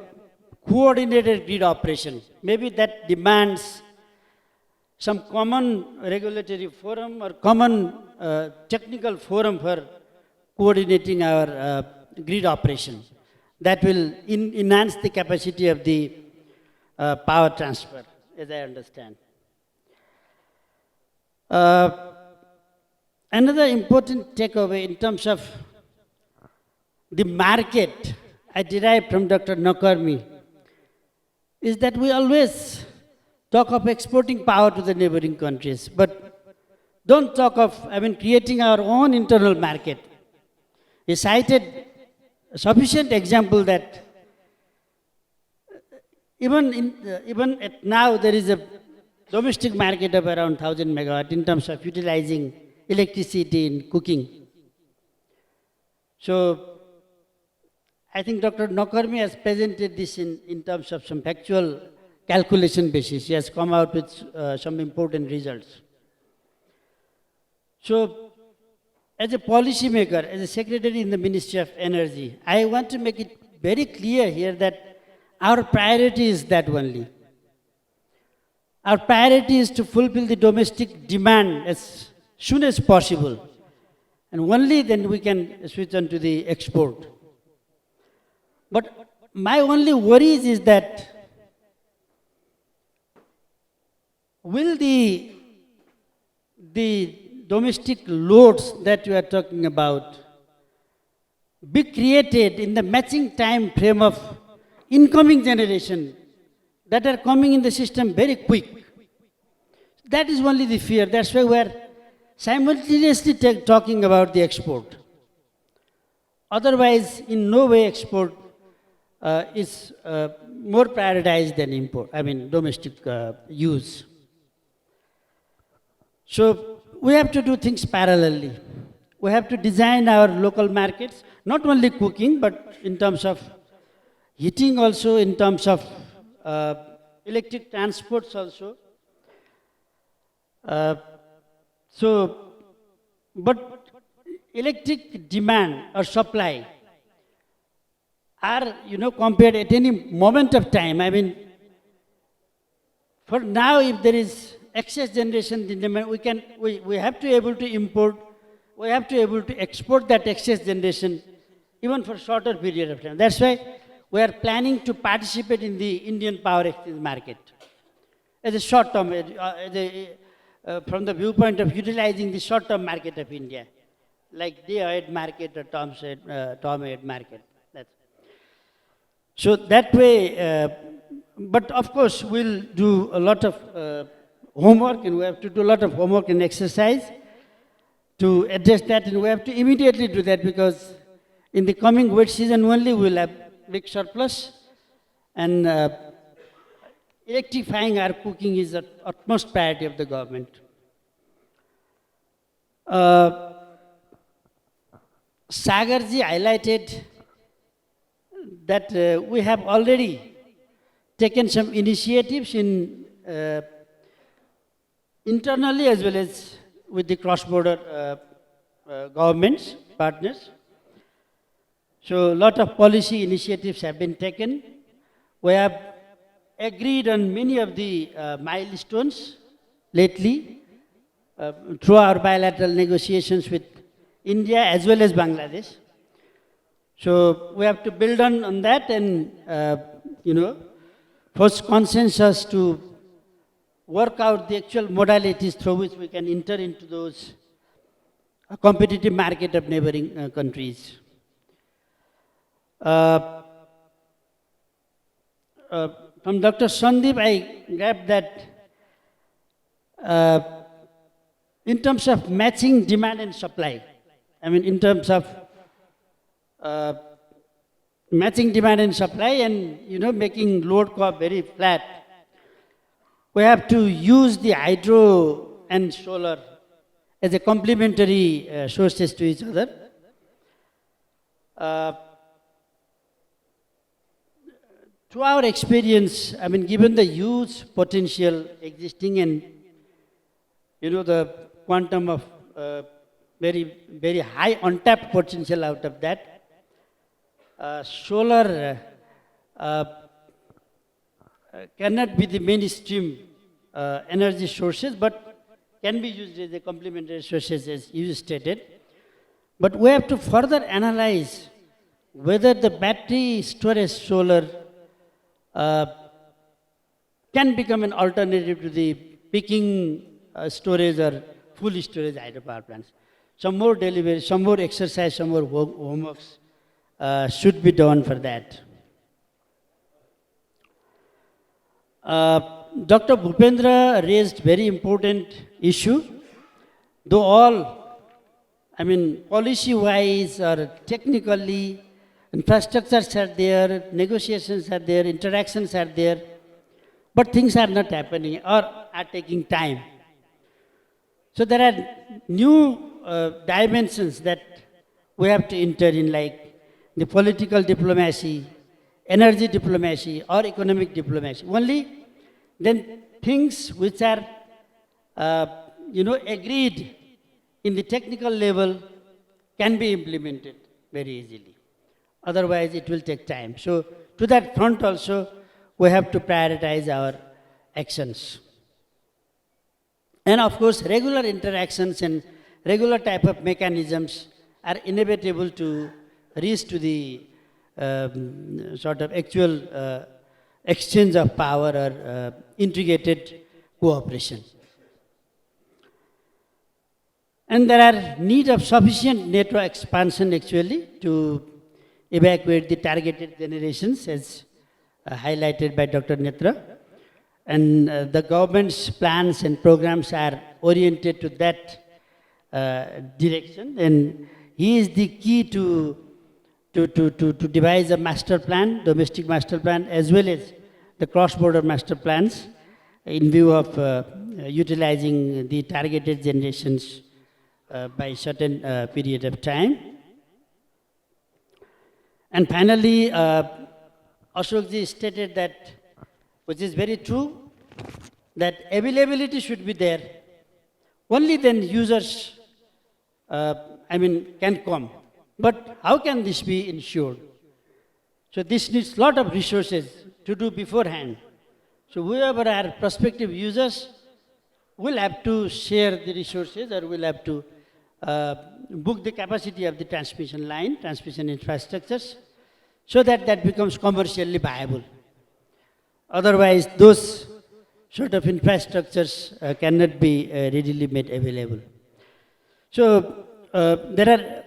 [SPEAKER 2] coordinated grid operation. Maybe that demands some common regulatory forum or common technical forum for coordinating our grid operation. That will enhance the capacity of the power transfer, as I understand. Another important takeaway in terms of the market I derived from Dr. Nakarmi is that we always talk of exporting power to the neighboring countries, but don't talk of, creating our own internal market. He cited a sufficient example that even at now there is a domestic market of around 1,000 megawatt in terms of utilizing electricity in cooking. So I think Dr. Nakarmi has presented this in terms of some factual calculation basis. He has come out with some important results. So as a policy maker, as a secretary in the Ministry of Energy, I want to make it very clear here that our priority is that only. Our priority is to fulfill the domestic demand as soon as possible. And only then we can switch on to the export. But my only worries is that will the domestic loads that you are talking about be created in the matching time frame of incoming generation that are coming in the system very quick? That is only the fear. That's why we are simultaneously talking about the export. Otherwise, in no way export is more prioritized than import, domestic use. So we have to do things parallelly. We have to design our local markets, not only cooking, but in terms of heating also, in terms of electric transports also. But electric demand or supply are, compared at any moment of time. For now, if there is excess generation in demand, we have to be able to import, we have to be able to export that excess generation even for shorter period of time. That's why we are planning to participate in the Indian power exchange market as a short term, from the viewpoint of utilizing the short term market of India, like day-ahead market or term-ahead market. So that way, but of course we'll do a lot of homework, and we have to do a lot of homework and exercise to address that, and we have to immediately do that because in the coming wet season only we'll have big surplus, and electrifying our cooking is the utmost priority of the government. Sagarji highlighted that we have already taken some initiatives in internally as well as with the cross-border governments, partners. So a lot of policy initiatives have been taken. We have agreed on many of the milestones lately through our bilateral negotiations with India as well as Bangladesh. So we have to build on that and, first consensus to work out the actual modalities through which we can enter into those competitive market of neighboring countries. From Dr. Sandeep, I grabbed that in terms of matching demand and supply, in terms of matching demand and supply and, making load curve very flat, we have to use the hydro and solar as a complementary sources to each other. To our experience, I mean, given the huge potential existing and, the quantum of very, very high untapped potential out of that, solar cannot be the mainstream energy sources, but can be used as a complementary sources as you stated. But we have to further analyze whether the battery storage solar can become an alternative to the peaking storage or full storage hydropower plants. Some more delivery, some more exercise, some more homeworks should be done for that. Dr. Bhupendra raised very important issue, though all, I mean, policy-wise or technically, infrastructures are there, negotiations are there, interactions are there, but things are not happening or are taking time. So there are new dimensions that we have to enter in, like the political diplomacy, energy diplomacy, or economic diplomacy. Only then things which are, agreed in the technical level can be implemented very easily. Otherwise, it will take time. So to that front also, we have to prioritize our actions. And of course, regular interactions and regular type of mechanisms are inevitable to reach to the sort of actual exchange of power or integrated cooperation. And there are need of sufficient network expansion actually to evacuate the targeted generations as highlighted by Dr. Netra. And the government's plans and programs are oriented to that direction. And he is the key to devise a master plan, domestic master plan, as well as the cross-border master plans in view of utilizing the targeted generations by certain period of time. And finally, Ashokji stated that, which is very true, that availability should be there. Only then users, can come. But how can this be ensured? So this needs a lot of resources to do beforehand. So whoever are prospective users will have to share the resources or will have to book the capacity of the transmission line, transmission infrastructures, so that that becomes commercially viable. Otherwise, those sort of infrastructures cannot be readily made available. So there are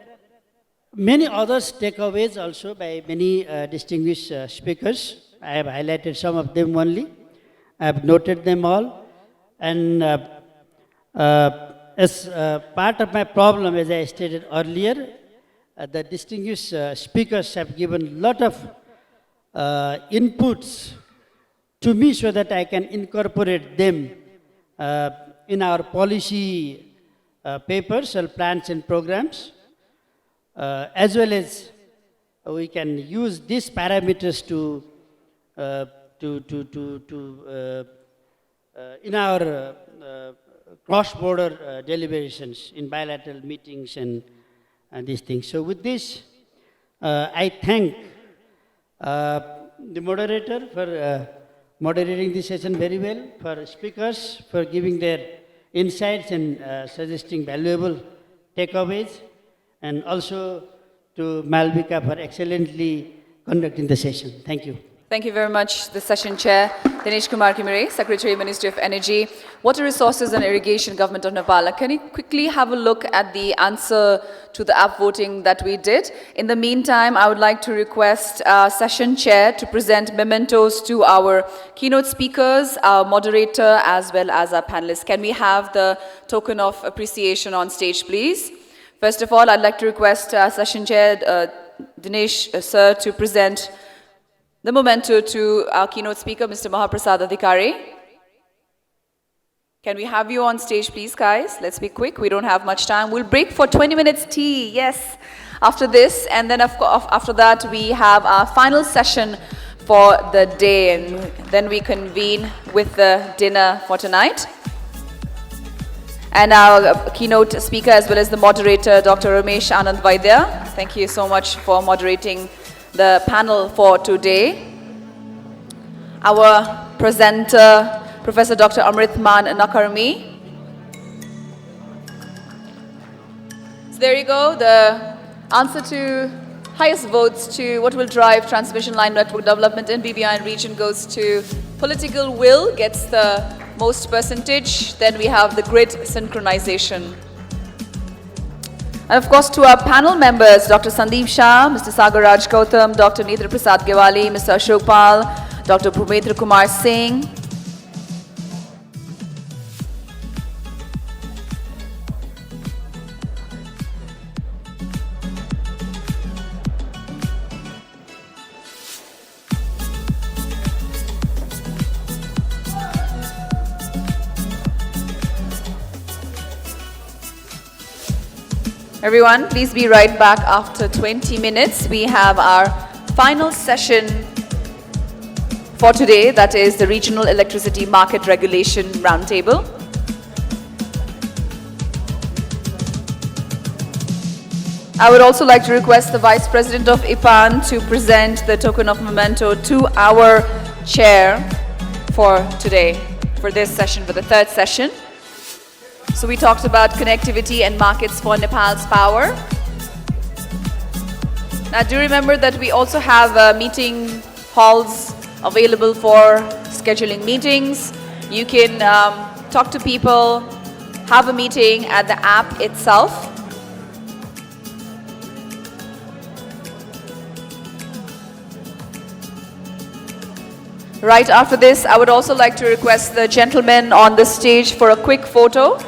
[SPEAKER 2] many other takeaways also by many distinguished speakers. I have highlighted some of them only. I have noted them all. And as part of my problem, as I stated earlier, the distinguished speakers have given a lot of inputs to me so that I can incorporate them in our policy papers or plans and programs, as well as we can use these parameters in our cross-border deliberations in bilateral meetings and these things. So with this, I thank the moderator for moderating this session very well, for speakers for giving their insights and suggesting valuable takeaways, and also to Malvika for excellently conducting the session. Thank you.
[SPEAKER 1] Thank you very much, the session chair, Dinesh Kumar Kimire, Secretary, Ministry of Energy, Water Resources and Irrigation, Government of Nepal. Can you quickly have a look at the answer to the app voting that we did? In the meantime, I would like to request session chair to present mementos to our keynote speakers, our moderator, as well as our panelists. Can we have the token of appreciation on stage, please? First of all, I'd like to request session chair Dinesh sir to present the memento to our keynote speaker, Mr. Mahaprasad Adhikari. Can we have you on stage, please, guys? Let's be quick. We don't have much time. We'll break for 20 minutes tea, yes, after this. And then after that, we have our final session for the day. And then we convene with the dinner for tonight. And our keynote speaker, as well as the moderator, Dr. Ramesh Anand Vaidya. Thank you so much for moderating the panel for today. Our presenter, Professor Dr. Amritman Nakarmi. So there you go, the answer to highest votes to what will drive transmission line network development in BBI region goes to political will, gets the most percentage. Then we have the grid synchronization. And of course, to our panel members, Dr. Sandeep Shah, Mr. Sagaraj Gautam, Dr. Nidra Prasad Gewali, Mr. Ashok Pal, Dr. Bhumendra Kumar Singh. Everyone, please be right back after 20 minutes. We have our final session for today, that is the Regional Electricity Market Regulation Roundtable. I would also like to request the Vice President of IPAN to present the token of memento to our chair for today, for this session, for the third session. So we talked about connectivity and markets for Nepal's power. Now do remember that we also have meeting halls available for scheduling meetings. You can talk to people, have a meeting at the app itself. Right after this, I would also like to request the gentleman on the stage for a quick photo.